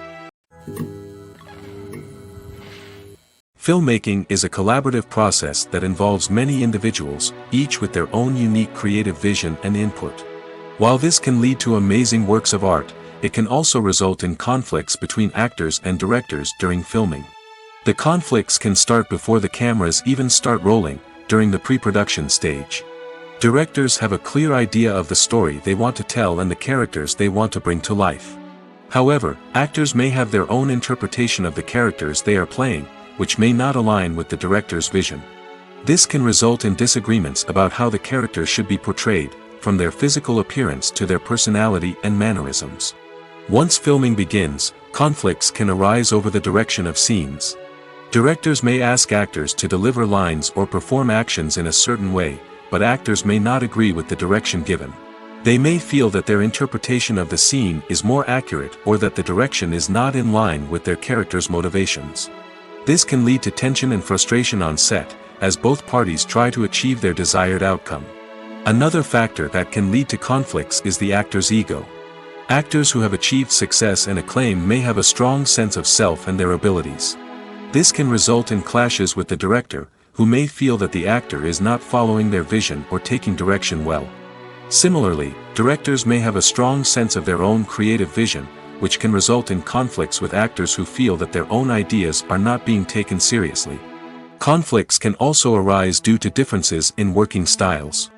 Filmmaking is a collaborative process that involves many individuals, each with their own unique creative vision and input. While this can lead to amazing works of art, it can also result in conflicts between actors and directors during filming. The conflicts can start before the cameras even start rolling, during the pre-production stage. Directors have a clear idea of the story they want to tell and the characters they want to bring to life. However, actors may have their own interpretation of the characters they are playing, which may not align with the director's vision. This can result in disagreements about how the characters should be portrayed, from their physical appearance to their personality and mannerisms. Once filming begins, conflicts can arise over the direction of scenes. Directors may ask actors to deliver lines or perform actions in a certain way, but actors may not agree with the direction given. They may feel that their interpretation of the scene is more accurate or that the direction is not in line with their character's motivations. This can lead to tension and frustration on set, as both parties try to achieve their desired outcome. Another factor that can lead to conflicts is the actor's ego. Actors who have achieved success and acclaim may have a strong sense of self and their abilities. This can result in clashes with the director, who may feel that the actor is not following their vision or taking direction well. Similarly, directors may have a strong sense of their own creative vision, which can result in conflicts with actors who feel that their own ideas are not being taken seriously. Conflicts can also arise due to differences in working styles.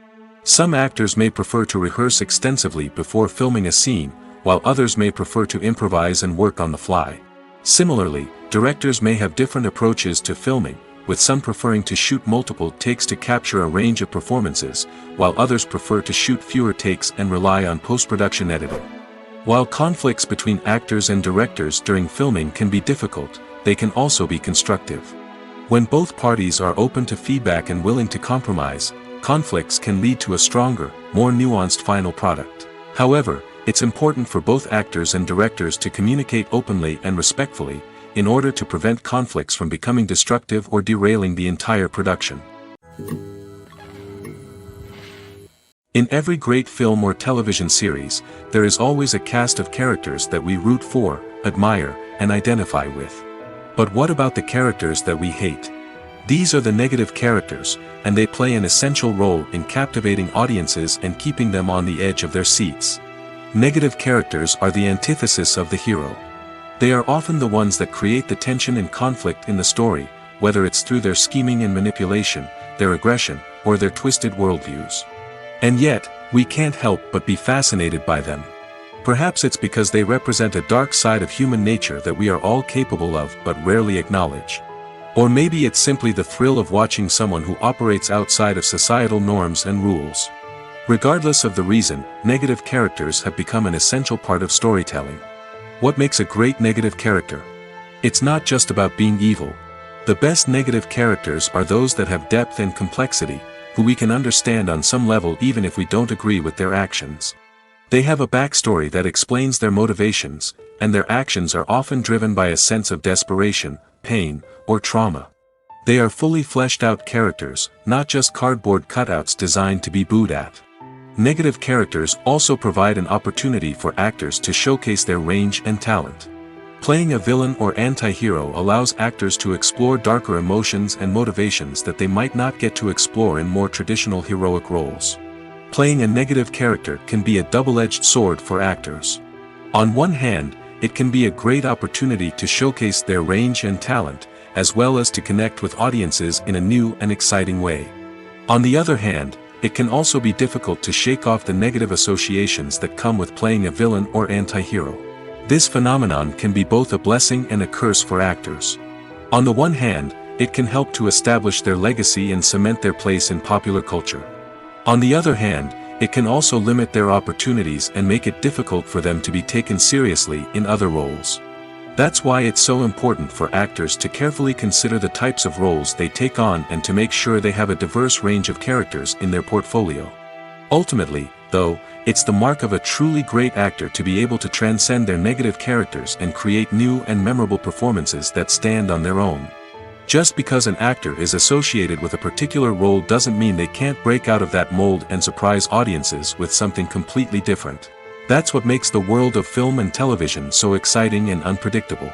Some actors may prefer to rehearse extensively before filming a scene, while others may prefer to improvise and work on the fly. Similarly, directors may have different approaches to filming, with some preferring to shoot multiple takes to capture a range of performances, while others prefer to shoot fewer takes and rely on post-production editing. While conflicts between actors and directors during filming can be difficult, they can also be constructive. When both parties are open to feedback and willing to compromise, conflicts can lead to a stronger, more nuanced final product. However, it's important for both actors and directors to communicate openly and respectfully, in order to prevent conflicts from becoming destructive or derailing the entire production. In every great film or television series, there is always a cast of characters that we root for, admire, and identify with. But what about the characters that we hate? These are the negative characters, and they play an essential role in captivating audiences and keeping them on the edge of their seats. Negative characters are the antithesis of the hero. They are often the ones that create the tension and conflict in the story, whether it's through their scheming and manipulation, their aggression, or their twisted worldviews. And yet, we can't help but be fascinated by them. Perhaps it's because they represent a dark side of human nature that we are all capable of but rarely acknowledge. Or maybe it's simply the thrill of watching someone who operates outside of societal norms and rules. Regardless of the reason, negative characters have become an essential part of storytelling. What makes a great negative character? It's not just about being evil. The best negative characters are those that have depth and complexity, who we can understand on some level even if we don't agree with their actions. They have a backstory that explains their motivations, and their actions are often driven by a sense of desperation, pain, or trauma. They are fully fleshed out characters, not just cardboard cutouts designed to be booed at. Negative characters also provide an opportunity for actors to showcase their range and talent. Playing a villain or anti-hero allows actors to explore darker emotions and motivations that they might not get to explore in more traditional heroic roles. Playing a negative character can be a double-edged sword for actors. On one hand, it can be a great opportunity to showcase their range and talent, as well as to connect with audiences in a new and exciting way. On the other hand, it can also be difficult to shake off the negative associations that come with playing a villain or anti-hero. This phenomenon can be both a blessing and a curse for actors. On the one hand, it can help to establish their legacy and cement their place in popular culture. On the other hand, it can also limit their opportunities and make it difficult for them to be taken seriously in other roles. That's why it's so important for actors to carefully consider the types of roles they take on and to make sure they have a diverse range of characters in their portfolio. Ultimately, though, it's the mark of a truly great actor to be able to transcend their negative characters and create new and memorable performances that stand on their own. Just because an actor is associated with a particular role doesn't mean they can't break out of that mold and surprise audiences with something completely different. That's what makes the world of film and television so exciting and unpredictable.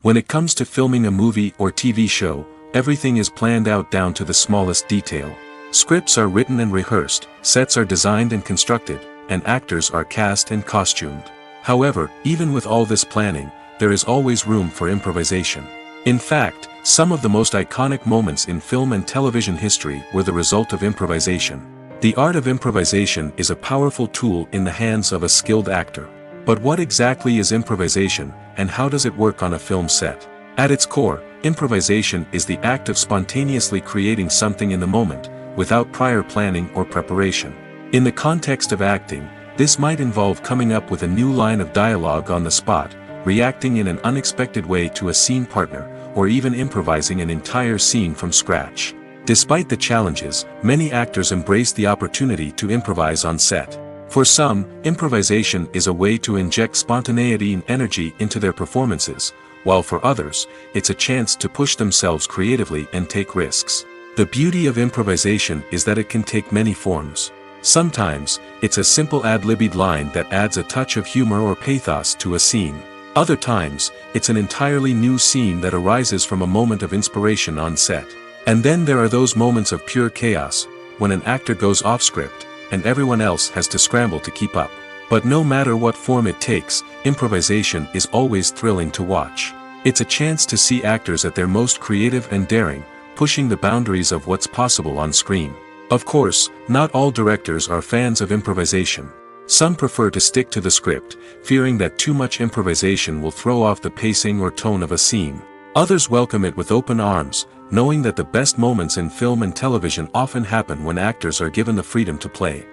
When it comes to filming a movie or TV show, everything is planned out down to the smallest detail. Scripts are written and rehearsed, sets are designed and constructed, and actors are cast and costumed. However, even with all this planning, there is always room for improvisation. In fact, some of the most iconic moments in film and television history were the result of improvisation. The art of improvisation is a powerful tool in the hands of a skilled actor. But what exactly is improvisation, and how does it work on a film set? At its core, improvisation is the act of spontaneously creating something in the moment, without prior planning or preparation. In the context of acting, this might involve coming up with a new line of dialogue on the spot, reacting in an unexpected way to a scene partner, or even improvising an entire scene from scratch. Despite the challenges, many actors embrace the opportunity to improvise on set. For some, improvisation is a way to inject spontaneity and energy into their performances, while for others, it's a chance to push themselves creatively and take risks. The beauty of improvisation is that it can take many forms. Sometimes, it's a simple ad-libbed line that adds a touch of humor or pathos to a scene. Other times, it's an entirely new scene that arises from a moment of inspiration on set. And then there are those moments of pure chaos, when an actor goes off script, and everyone else has to scramble to keep up. But no matter what form it takes, improvisation is always thrilling to watch. It's a chance to see actors at their most creative and daring, pushing the boundaries of what's possible on screen. Of course, not all directors are fans of improvisation. Some prefer to stick to the script, fearing that too much improvisation will throw off the pacing or tone of a scene. Others welcome it with open arms, knowing that the best moments in film and television often happen when actors are given the freedom to play.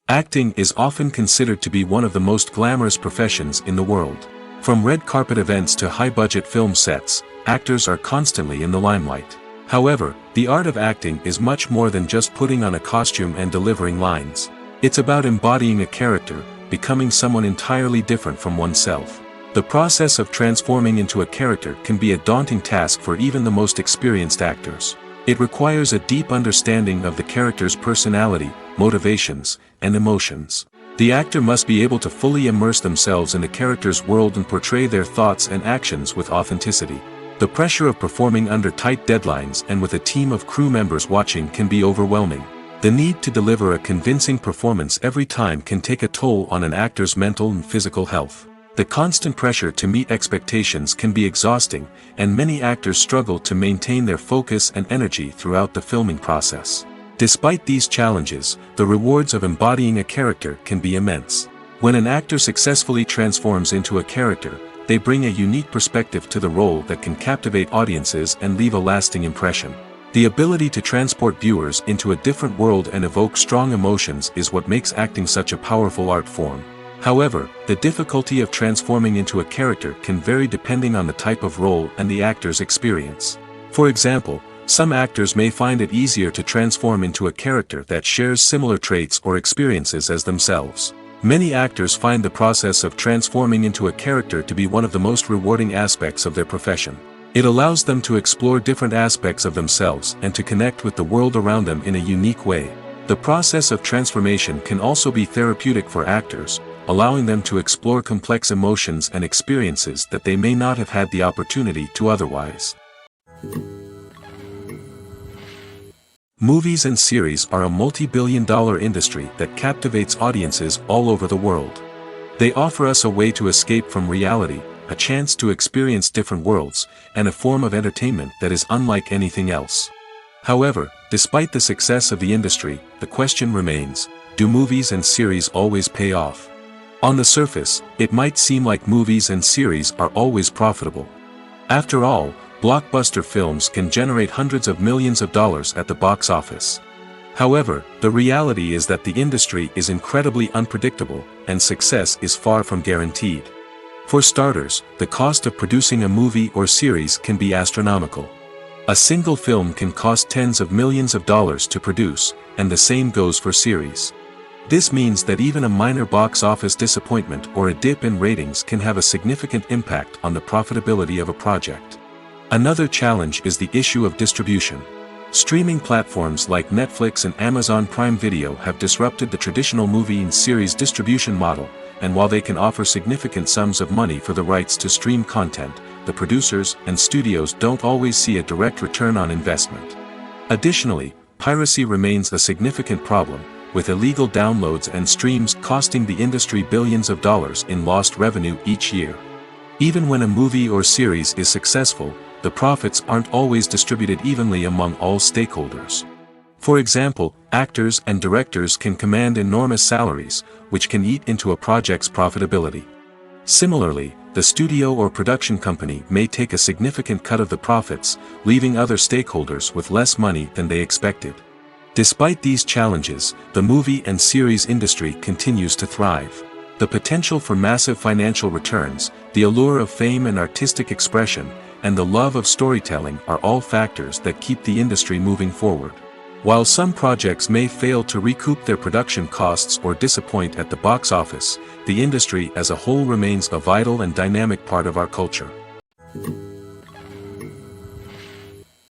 Acting is often considered to be one of the most glamorous professions in the world. From red carpet events to high-budget film sets, actors are constantly in the limelight. However, the art of acting is much more than just putting on a costume and delivering lines. It's about embodying a character, becoming someone entirely different from oneself. The process of transforming into a character can be a daunting task for even the most experienced actors. It requires a deep understanding of the character's personality, motivations, and emotions. The actor must be able to fully immerse themselves in the character's world and portray their thoughts and actions with authenticity. The pressure of performing under tight deadlines and with a team of crew members watching can be overwhelming. The need to deliver a convincing performance every time can take a toll on an actor's mental and physical health. The constant pressure to meet expectations can be exhausting, and many actors struggle to maintain their focus and energy throughout the filming process. Despite these challenges, the rewards of embodying a character can be immense. When an actor successfully transforms into a character, they bring a unique perspective to the role that can captivate audiences and leave a lasting impression. The ability to transport viewers into a different world and evoke strong emotions is what makes acting such a powerful art form. However, the difficulty of transforming into a character can vary depending on the type of role and the actor's experience. For example, some actors may find it easier to transform into a character that shares similar traits or experiences as themselves. Many actors find the process of transforming into a character to be one of the most rewarding aspects of their profession. It allows them to explore different aspects of themselves and to connect with the world around them in a unique way. The process of transformation can also be therapeutic for actors, allowing them to explore complex emotions and experiences that they may not have had the opportunity to otherwise. Movies and series are a multi-billion-dollar industry that captivates audiences all over the world. They offer us a way to escape from reality, a chance to experience different worlds, and a form of entertainment that is unlike anything else. However, despite the success of the industry, the question remains, do movies and series always pay off? On the surface, it might seem like movies and series are always profitable. After all, blockbuster films can generate hundreds of millions of dollars at the box office. However, the reality is that the industry is incredibly unpredictable, and success is far from guaranteed. For starters, the cost of producing a movie or series can be astronomical. A single film can cost tens of millions of dollars to produce, and the same goes for series. This means that even a minor box office disappointment or a dip in ratings can have a significant impact on the profitability of a project. Another challenge is the issue of distribution. Streaming platforms like Netflix and Amazon Prime Video have disrupted the traditional movie and series distribution model, and while they can offer significant sums of money for the rights to stream content, the producers and studios don't always see a direct return on investment. Additionally, piracy remains a significant problem, with illegal downloads and streams costing the industry billions of dollars in lost revenue each year. Even when a movie or series is successful, the profits aren't always distributed evenly among all stakeholders. For example, actors and directors can command enormous salaries, which can eat into a project's profitability. Similarly, the studio or production company may take a significant cut of the profits, leaving other stakeholders with less money than they expected. Despite these challenges, the movie and series industry continues to thrive. The potential for massive financial returns, the allure of fame and artistic expression, and the love of storytelling are all factors that keep the industry moving forward. While some projects may fail to recoup their production costs or disappoint at the box office, the industry as a whole remains a vital and dynamic part of our culture.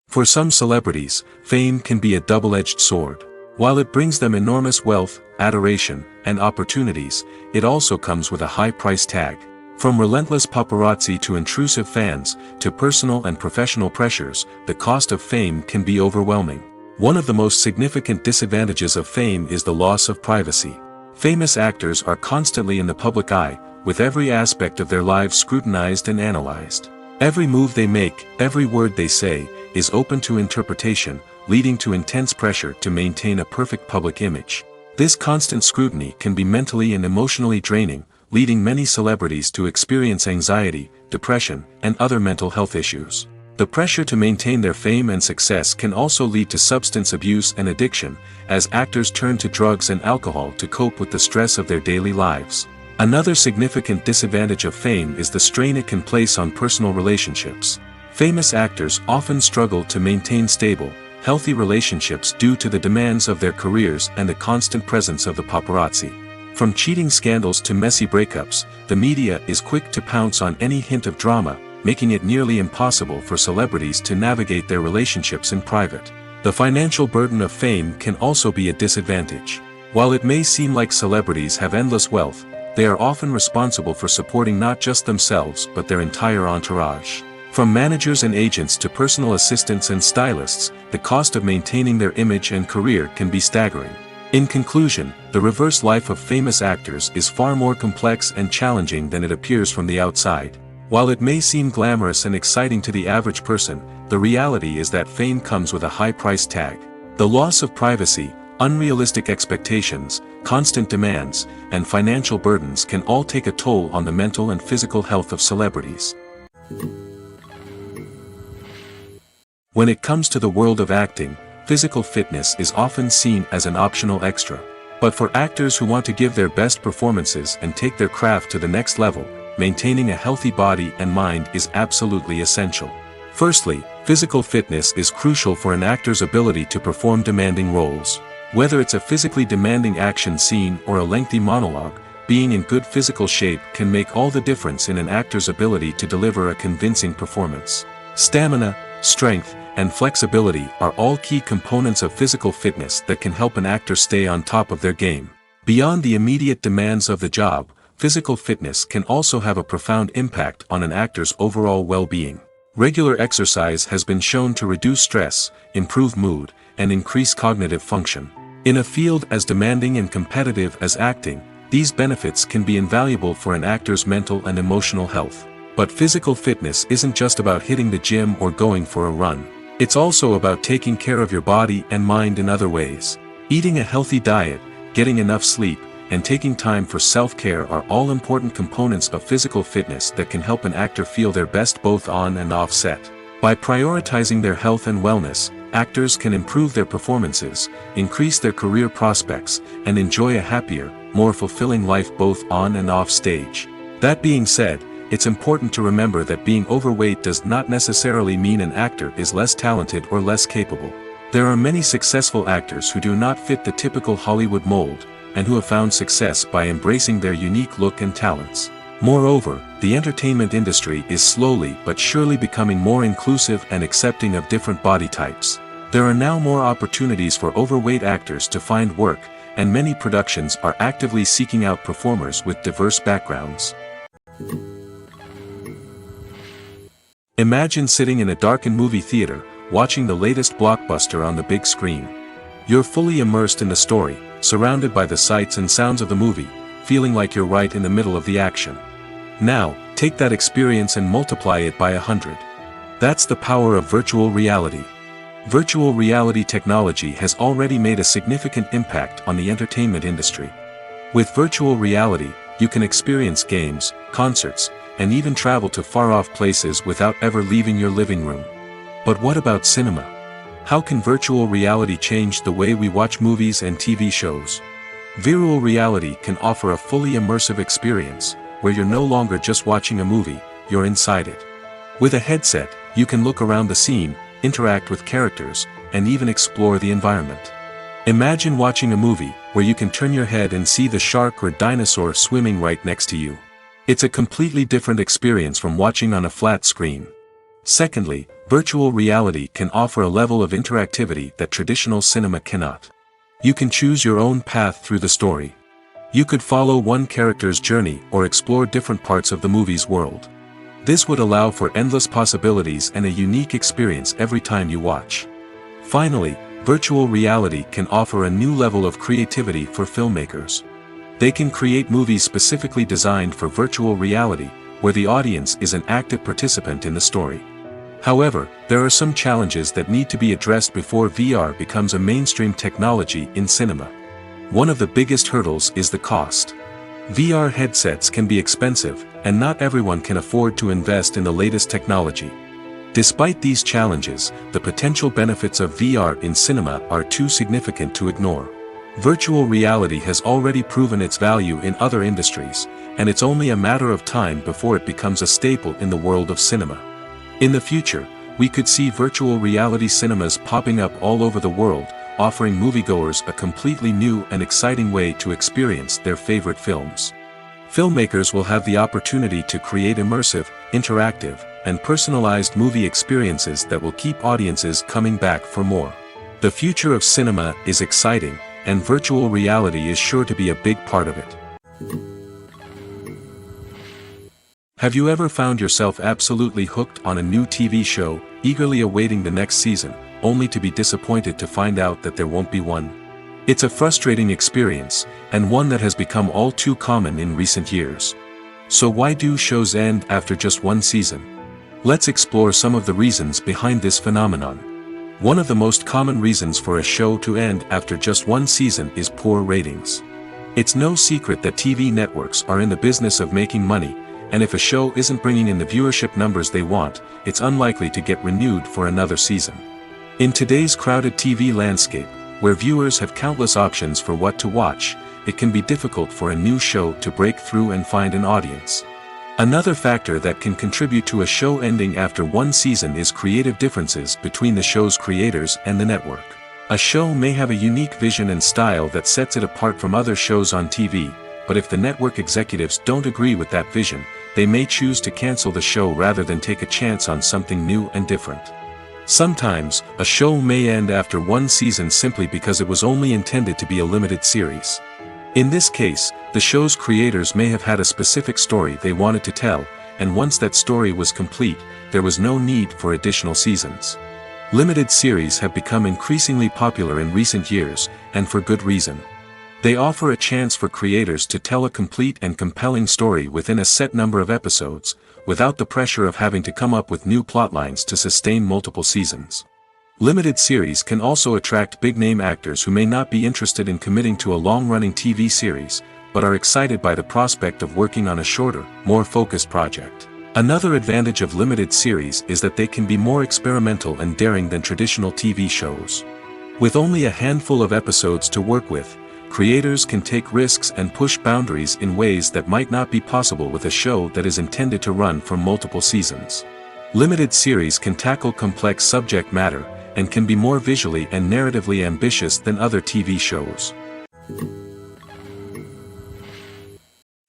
For some celebrities, fame can be a double-edged sword. While it brings them enormous wealth, adoration, and opportunities, it also comes with a high price tag. From relentless paparazzi to intrusive fans, to personal and professional pressures, the cost of fame can be overwhelming. One of the most significant disadvantages of fame is the loss of privacy. Famous actors are constantly in the public eye, with every aspect of their lives scrutinized and analyzed. Every move they make, every word they say, is open to interpretation, leading to intense pressure to maintain a perfect public image. This constant scrutiny can be mentally and emotionally draining, leading many celebrities to experience anxiety, depression, and other mental health issues. The pressure to maintain their fame and success can also lead to substance abuse and addiction, as actors turn to drugs and alcohol to cope with the stress of their daily lives. Another significant disadvantage of fame is the strain it can place on personal relationships. Famous actors often struggle to maintain stable, healthy relationships due to the demands of their careers and the constant presence of the paparazzi. From cheating scandals to messy breakups, the media is quick to pounce on any hint of drama, making it nearly impossible for celebrities to navigate their relationships in private. The financial burden of fame can also be a disadvantage. While it may seem like celebrities have endless wealth, they are often responsible for supporting not just themselves but their entire entourage. From managers and agents to personal assistants and stylists, the cost of maintaining their image and career can be staggering. In conclusion, the reverse life of famous actors is far more complex and challenging than it appears from the outside. While it may seem glamorous and exciting to the average person, the reality is that fame comes with a high price tag. The loss of privacy, unrealistic expectations, constant demands, and financial burdens can all take a toll on the mental and physical health of celebrities. When it comes to the world of acting, physical fitness is often seen as an optional extra. But for actors who want to give their best performances and take their craft to the next level, maintaining a healthy body and mind is absolutely essential. Firstly, physical fitness is crucial for an actor's ability to perform demanding roles. Whether it's a physically demanding action scene or a lengthy monologue, being in good physical shape can make all the difference in an actor's ability to deliver a convincing performance. Stamina, strength, and flexibility are all key components of physical fitness that can help an actor stay on top of their game. Beyond the immediate demands of the job, physical fitness can also have a profound impact on an actor's overall well-being. Regular exercise has been shown to reduce stress, improve mood, and increase cognitive function. In a field as demanding and competitive as acting, these benefits can be invaluable for an actor's mental and emotional health. But physical fitness isn't just about hitting the gym or going for a run. It's also about taking care of your body and mind in other ways. Eating a healthy diet, getting enough sleep, and taking time for self-care are all important components of physical fitness that can help an actor feel their best both on and off set. By prioritizing their health and wellness, actors can improve their performances, increase their career prospects, and enjoy a happier, more fulfilling life both on and off stage. That being said, it's important to remember that being overweight does not necessarily mean an actor is less talented or less capable. There are many successful actors who do not fit the typical Hollywood mold, and who have found success by embracing their unique look and talents. Moreover, the entertainment industry is slowly but surely becoming more inclusive and accepting of different body types. There are now more opportunities for overweight actors to find work, and many productions are actively seeking out performers with diverse backgrounds. Imagine sitting in a darkened movie theater, watching the latest blockbuster on the big screen. You're fully immersed in the story, surrounded by the sights and sounds of the movie, feeling like you're right in the middle of the action. Now, take that experience and multiply it by 100. That's the power of virtual reality. Virtual reality technology has already made a significant impact on the entertainment industry. With virtual reality, you can experience games, concerts, and even travel to far-off places without ever leaving your living room. But what about cinema? How can virtual reality change the way we watch movies and TV shows? Virtual reality can offer a fully immersive experience, where you're no longer just watching a movie, you're inside it. With a headset, you can look around the scene, interact with characters, and even explore the environment. Imagine watching a movie, where you can turn your head and see the shark or dinosaur swimming right next to you. It's a completely different experience from watching on a flat screen. Secondly, virtual reality can offer a level of interactivity that traditional cinema cannot. You can choose your own path through the story. You could follow one character's journey or explore different parts of the movie's world. This would allow for endless possibilities and a unique experience every time you watch. Finally, virtual reality can offer a new level of creativity for filmmakers. They can create movies specifically designed for virtual reality, where the audience is an active participant in the story. However, there are some challenges that need to be addressed before VR becomes a mainstream technology in cinema. One of the biggest hurdles is the cost. VR headsets can be expensive, and not everyone can afford to invest in the latest technology. Despite these challenges, the potential benefits of VR in cinema are too significant to ignore. Virtual reality has already proven its value in other industries, and it's only a matter of time before it becomes a staple in the world of cinema. In the future, we could see virtual reality cinemas popping up all over the world, offering moviegoers a completely new and exciting way to experience their favorite films. Filmmakers will have the opportunity to create immersive, interactive, and personalized movie experiences that will keep audiences coming back for more. The future of cinema is exciting, and virtual reality is sure to be a big part of it. Have you ever found yourself absolutely hooked on a new TV show, eagerly awaiting the next season, only to be disappointed to find out that there won't be one? It's a frustrating experience, and one that has become all too common in recent years. So why do shows end after just one season? Let's explore some of the reasons behind this phenomenon. One of the most common reasons for a show to end after just one season is poor ratings. It's no secret that TV networks are in the business of making money, and if a show isn't bringing in the viewership numbers they want, it's unlikely to get renewed for another season. In today's crowded TV landscape, where viewers have countless options for what to watch, it can be difficult for a new show to break through and find an audience. Another factor that can contribute to a show ending after one season is creative differences between the show's creators and the network. A show may have a unique vision and style that sets it apart from other shows on TV, but if the network executives don't agree with that vision, they may choose to cancel the show rather than take a chance on something new and different. Sometimes, a show may end after one season simply because it was only intended to be a limited series. In this case, the show's creators may have had a specific story they wanted to tell, and once that story was complete, there was no need for additional seasons. Limited series have become increasingly popular in recent years, and for good reason. They offer a chance for creators to tell a complete and compelling story within a set number of episodes, without the pressure of having to come up with new plotlines to sustain multiple seasons. Limited series can also attract big-name actors who may not be interested in committing to a long-running TV series, but are excited by the prospect of working on a shorter, more focused project. Another advantage of limited series is that they can be more experimental and daring than traditional TV shows. With only a handful of episodes to work with, creators can take risks and push boundaries in ways that might not be possible with a show that is intended to run for multiple seasons. Limited series can tackle complex subject matter, and can be more visually and narratively ambitious than other TV shows.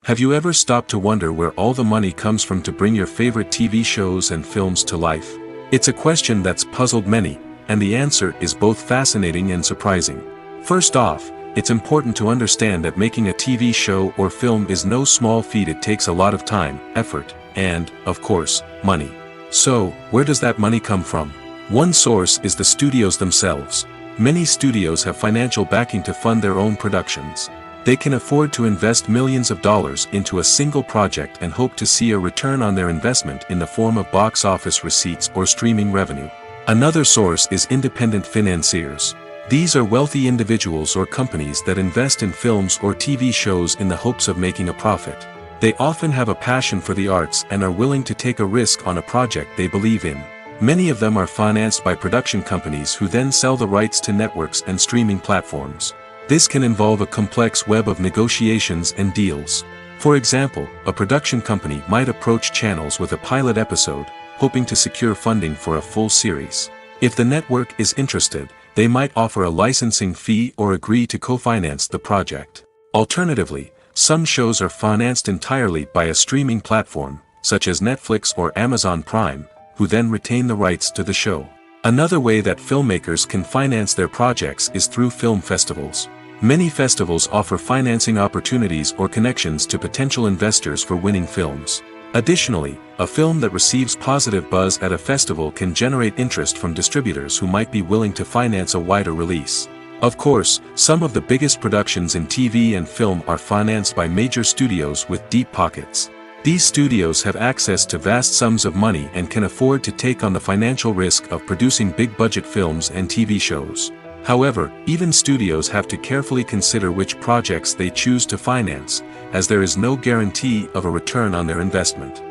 Have you ever stopped to wonder where all the money comes from to bring your favorite TV shows and films to life? It's a question that's puzzled many, and the answer is both fascinating and surprising. First off, it's important to understand that making a TV show or film is no small feat. It takes a lot of time, effort, and, of course, money. So, where does that money come from? One source is the studios themselves. Many studios have financial backing to fund their own productions. They can afford to invest millions of dollars into a single project and hope to see a return on their investment in the form of box office receipts or streaming revenue. Another source is independent financiers. These are wealthy individuals or companies that invest in films or TV shows in the hopes of making a profit. They often have a passion for the arts and are willing to take a risk on a project they believe in. Many of them are financed by production companies who then sell the rights to networks and streaming platforms. This can involve a complex web of negotiations and deals. For example, a production company might approach channels with a pilot episode, hoping to secure funding for a full series. If the network is interested, they might offer a licensing fee or agree to co-finance the project. Alternatively, some shows are financed entirely by a streaming platform, such as Netflix or Amazon Prime, who then retain the rights to the show. Another way that filmmakers can finance their projects is through film festivals. Many festivals offer financing opportunities or connections to potential investors for winning films. Additionally, a film that receives positive buzz at a festival can generate interest from distributors who might be willing to finance a wider release. Of course, some of the biggest productions in TV and film are financed by major studios with deep pockets. These studios have access to vast sums of money and can afford to take on the financial risk of producing big-budget films and TV shows. However, even studios have to carefully consider which projects they choose to finance, as there is no guarantee of a return on their investment.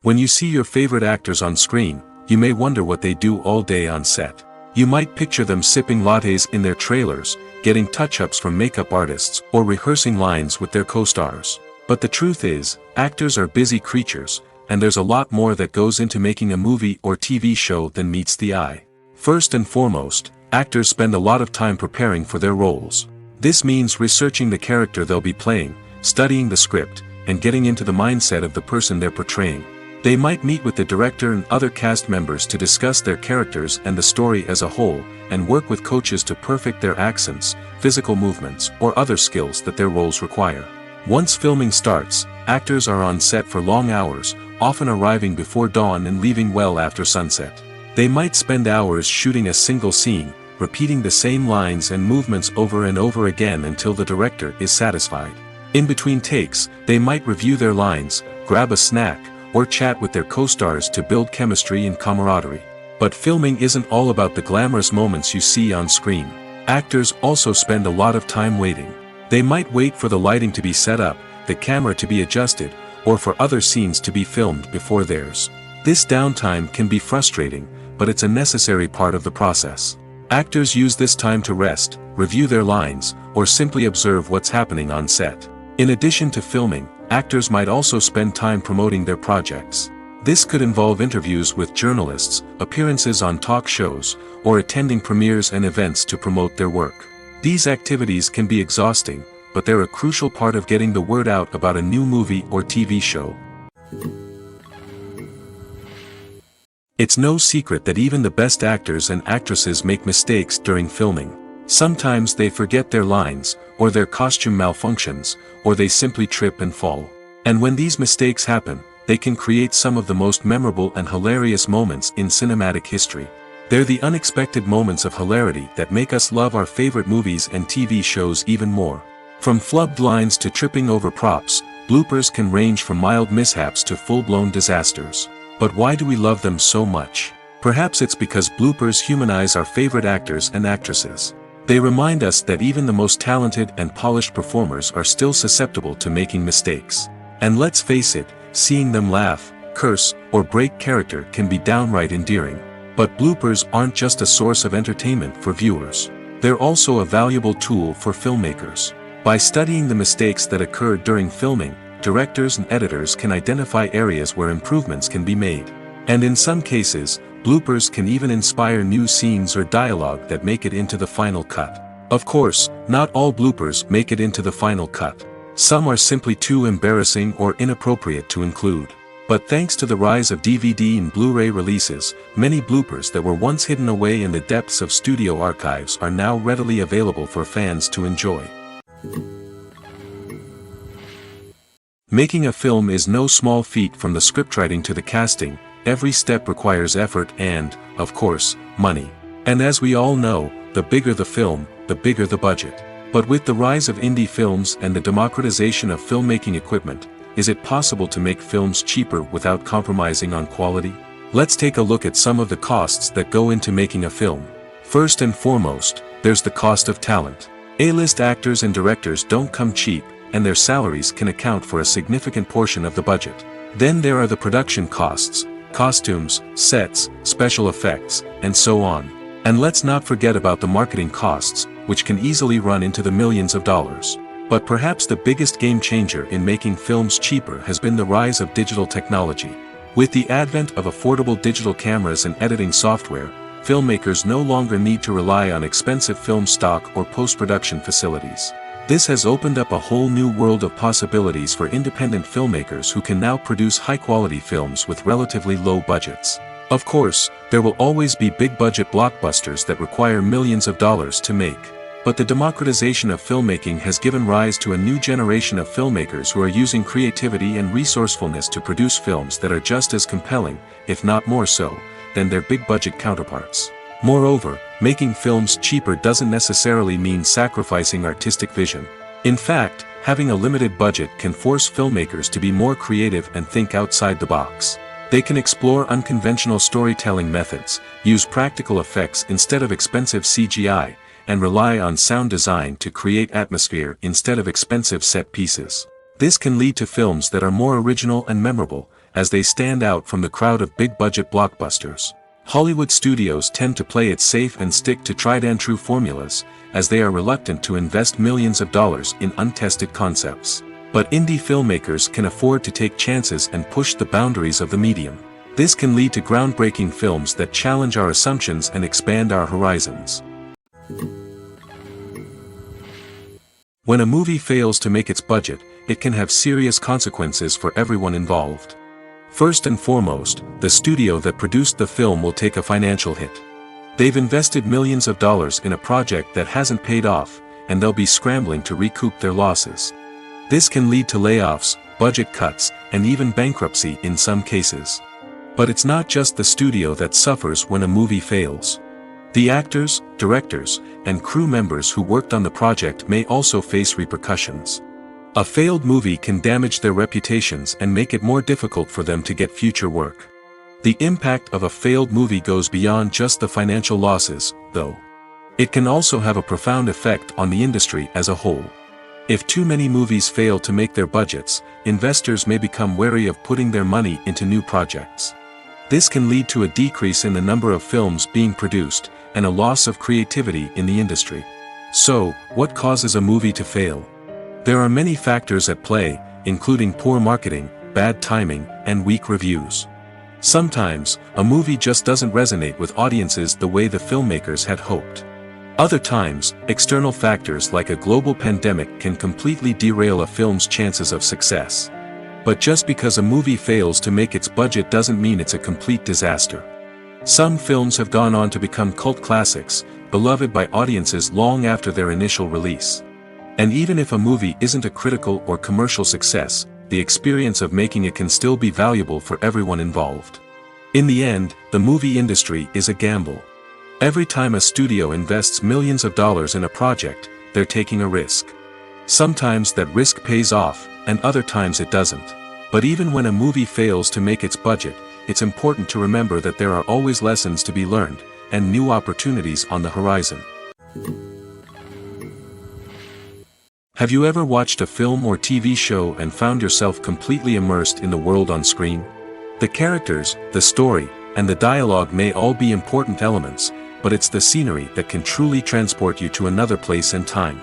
When you see your favorite actors on screen, you may wonder what they do all day on set. You might picture them sipping lattes in their trailers, getting touch-ups from makeup artists, or rehearsing lines with their co-stars. But the truth is, actors are busy creatures, and there's a lot more that goes into making a movie or TV show than meets the eye. First and foremost, actors spend a lot of time preparing for their roles. This means researching the character they'll be playing, studying the script, and getting into the mindset of the person they're portraying. They might meet with the director and other cast members to discuss their characters and the story as a whole, and work with coaches to perfect their accents, physical movements, or other skills that their roles require. Once filming starts, actors are on set for long hours, often arriving before dawn and leaving well after sunset. They might spend hours shooting a single scene, repeating the same lines and movements over and over again until the director is satisfied. In between takes, they might review their lines, grab a snack, or chat with their co-stars to build chemistry and camaraderie. But filming isn't all about the glamorous moments you see on screen. Actors also spend a lot of time waiting. They might wait for the lighting to be set up, the camera to be adjusted, or for other scenes to be filmed before theirs. This downtime can be frustrating, but it's a necessary part of the process. Actors use this time to rest, review their lines, or simply observe what's happening on set. In addition to filming, actors might also spend time promoting their projects. This could involve interviews with journalists, appearances on talk shows, or attending premieres and events to promote their work. These activities can be exhausting, but they're a crucial part of getting the word out about a new movie or TV show. It's no secret that even the best actors and actresses make mistakes during filming. Sometimes they forget their lines, or their costume malfunctions, or they simply trip and fall. And when these mistakes happen, they can create some of the most memorable and hilarious moments in cinematic history. They're the unexpected moments of hilarity that make us love our favorite movies and TV shows even more. From flubbed lines to tripping over props, bloopers can range from mild mishaps to full-blown disasters. But why do we love them so much? Perhaps it's because bloopers humanize our favorite actors and actresses. They remind us that even the most talented and polished performers are still susceptible to making mistakes. And let's face it, seeing them laugh, curse, or break character can be downright endearing. But bloopers aren't just a source of entertainment for viewers. They're also a valuable tool for filmmakers. By studying the mistakes that occurred during filming, directors and editors can identify areas where improvements can be made. And in some cases, bloopers can even inspire new scenes or dialogue that make it into the final cut. Of course, not all bloopers make it into the final cut. Some are simply too embarrassing or inappropriate to include. But thanks to the rise of DVD and Blu-ray releases, many bloopers that were once hidden away in the depths of studio archives are now readily available for fans to enjoy. Making a film is no small feat. From the scriptwriting to the casting, every step requires effort and, of course, money. And as we all know, the bigger the film, the bigger the budget. But with the rise of indie films and the democratization of filmmaking equipment, is it possible to make films cheaper without compromising on quality? Let's take a look at some of the costs that go into making a film. First and foremost, there's the cost of talent. A-list actors and directors don't come cheap, and their salaries can account for a significant portion of the budget. Then there are the production costs, costumes, sets, special effects, and so on. And let's not forget about the marketing costs, which can easily run into the millions of dollars. But perhaps the biggest game changer in making films cheaper has been the rise of digital technology. With the advent of affordable digital cameras and editing software, filmmakers no longer need to rely on expensive film stock or post-production facilities. This has opened up a whole new world of possibilities for independent filmmakers who can now produce high-quality films with relatively low budgets. Of course, there will always be big-budget blockbusters that require millions of dollars to make. But the democratization of filmmaking has given rise to a new generation of filmmakers who are using creativity and resourcefulness to produce films that are just as compelling, if not more so, than their big-budget counterparts. Moreover, making films cheaper doesn't necessarily mean sacrificing artistic vision. In fact, having a limited budget can force filmmakers to be more creative and think outside the box. They can explore unconventional storytelling methods, use practical effects instead of expensive CGI, and rely on sound design to create atmosphere instead of expensive set pieces. This can lead to films that are more original and memorable, as they stand out from the crowd of big-budget blockbusters. Hollywood studios tend to play it safe and stick to tried-and-true formulas, as they are reluctant to invest millions of dollars in untested concepts. But indie filmmakers can afford to take chances and push the boundaries of the medium. This can lead to groundbreaking films that challenge our assumptions and expand our horizons. When a movie fails to make its budget, it can have serious consequences for everyone involved. First and foremost, the studio that produced the film will take a financial hit. They've invested millions of dollars in a project that hasn't paid off, and they'll be scrambling to recoup their losses. This can lead to layoffs, budget cuts, and even bankruptcy in some cases. But it's not just the studio that suffers when a movie fails. The actors, directors, and crew members who worked on the project may also face repercussions. A failed movie can damage their reputations and make it more difficult for them to get future work. The impact of a failed movie goes beyond just the financial losses, though. It can also have a profound effect on the industry as a whole. If too many movies fail to make their budgets, investors may become wary of putting their money into new projects. This can lead to a decrease in the number of films being produced, and a loss of creativity in the industry. So, what causes a movie to fail? There are many factors at play, including poor marketing, bad timing, and weak reviews. Sometimes, a movie just doesn't resonate with audiences the way the filmmakers had hoped. Other times, external factors like a global pandemic can completely derail a film's chances of success. But just because a movie fails to make its budget doesn't mean it's a complete disaster. Some films have gone on to become cult classics, beloved by audiences long after their initial release. And even if a movie isn't a critical or commercial success, the experience of making it can still be valuable for everyone involved. In the end, the movie industry is a gamble. Every time a studio invests millions of dollars in a project, they're taking a risk. Sometimes that risk pays off, and other times it doesn't. But even when a movie fails to make its budget, it's important to remember that there are always lessons to be learned, and new opportunities on the horizon. Have you ever watched a film or TV show and found yourself completely immersed in the world on screen? The characters, the story, and the dialogue may all be important elements, but it's the scenery that can truly transport you to another place and time.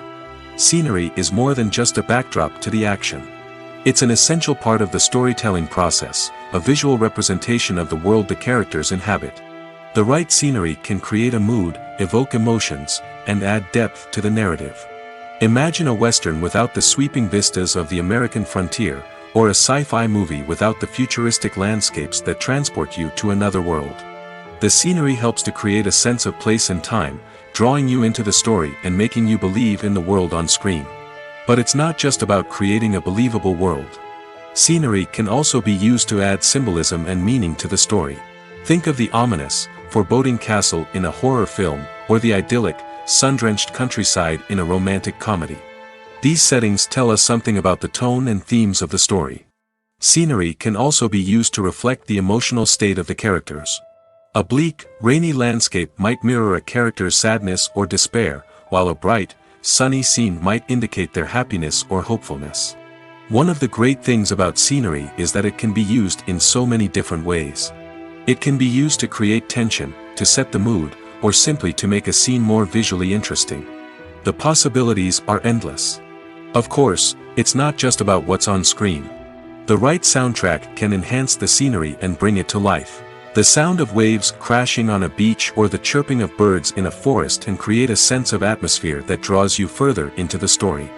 Scenery is more than just a backdrop to the action. It's an essential part of the storytelling process, a visual representation of the world the characters inhabit. The right scenery can create a mood, evoke emotions, and add depth to the narrative. Imagine a Western without the sweeping vistas of the American frontier, or a sci-fi movie without the futuristic landscapes that transport you to another world. The scenery helps to create a sense of place and time, drawing you into the story and making you believe in the world on screen. But it's not just about creating a believable world. Scenery can also be used to add symbolism and meaning to the story. Think of the ominous, foreboding castle in a horror film, or the idyllic, sun-drenched countryside in a romantic comedy. These settings tell us something about the tone and themes of the story. Scenery can also be used to reflect the emotional state of the characters. A bleak, rainy landscape might mirror a character's sadness or despair, while a bright, sunny scene might indicate their happiness or hopefulness. One of the great things about scenery is that it can be used in so many different ways. It can be used to create tension, to set the mood, or simply to make a scene more visually interesting. The possibilities are endless. Of course, it's not just about what's on screen. The right soundtrack can enhance the scenery and bring it to life. The sound of waves crashing on a beach or the chirping of birds in a forest can create a sense of atmosphere that draws you further into the story.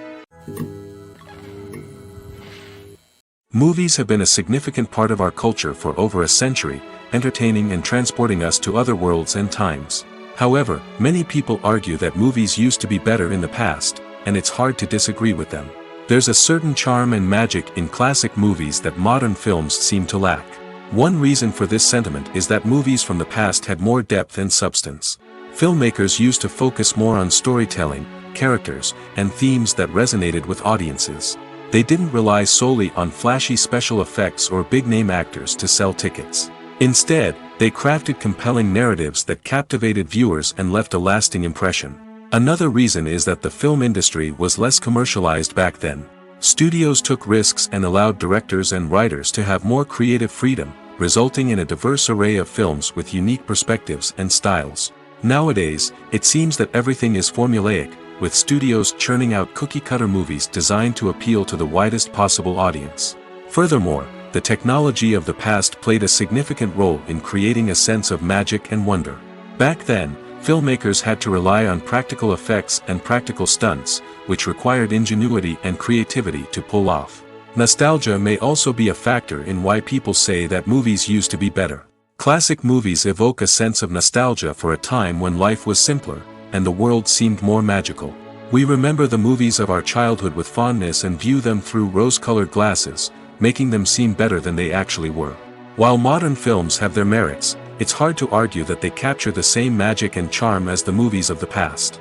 Movies have been a significant part of our culture for over a century, entertaining and transporting us to other worlds and times. However, many people argue that movies used to be better in the past, and it's hard to disagree with them. There's a certain charm and magic in classic movies that modern films seem to lack. One reason for this sentiment is that movies from the past had more depth and substance. Filmmakers used to focus more on storytelling, characters and themes that resonated with audiences. They didn't rely solely on flashy special effects or big-name actors to sell tickets. Instead, they crafted compelling narratives that captivated viewers and left a lasting impression. Another reason is that the film industry was less commercialized back then. Studios took risks and allowed directors and writers to have more creative freedom, resulting in a diverse array of films with unique perspectives and styles. Nowadays, it seems that everything is formulaic, with studios churning out cookie-cutter movies designed to appeal to the widest possible audience. Furthermore, the technology of the past played a significant role in creating a sense of magic and wonder. Back then, filmmakers had to rely on practical effects and practical stunts, which required ingenuity and creativity to pull off. Nostalgia may also be a factor in why people say that movies used to be better. Classic movies evoke a sense of nostalgia for a time when life was simpler, and the world seemed more magical. We remember the movies of our childhood with fondness and view them through rose-colored glasses, making them seem better than they actually were. While modern films have their merits, it's hard to argue that they capture the same magic and charm as the movies of the past.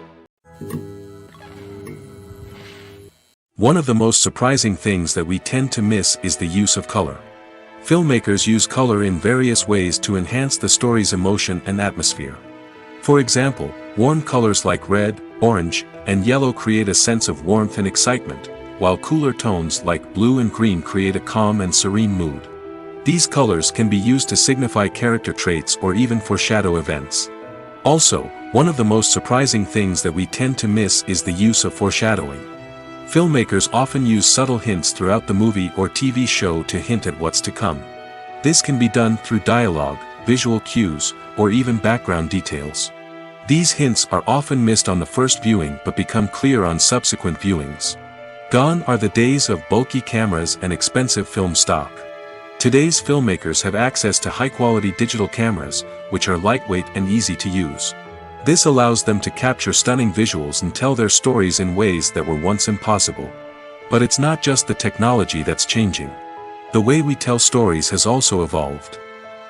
One of the most surprising things that we tend to miss is the use of color. Filmmakers use color in various ways to enhance the story's emotion and atmosphere. For example, warm colors like red, orange, and yellow create a sense of warmth and excitement, while cooler tones like blue and green create a calm and serene mood. These colors can be used to signify character traits or even foreshadow events. Also, one of the most surprising things that we tend to miss is the use of foreshadowing. Filmmakers often use subtle hints throughout the movie or TV show to hint at what's to come. This can be done through dialogue, visual cues, or even background details. These hints are often missed on the first viewing but become clear on subsequent viewings. Gone are the days of bulky cameras and expensive film stock. Today's filmmakers have access to high-quality digital cameras, which are lightweight and easy to use. This allows them to capture stunning visuals and tell their stories in ways that were once impossible. But it's not just the technology that's changing. The way we tell stories has also evolved.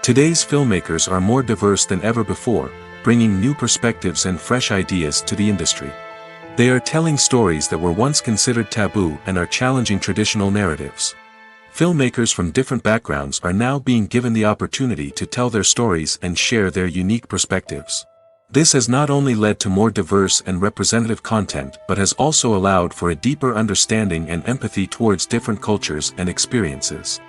Today's filmmakers are more diverse than ever before, bringing new perspectives and fresh ideas to the industry. They are telling stories that were once considered taboo and are challenging traditional narratives. Filmmakers from different backgrounds are now being given the opportunity to tell their stories and share their unique perspectives. This has not only led to more diverse and representative content but has also allowed for a deeper understanding and empathy towards different cultures and experiences.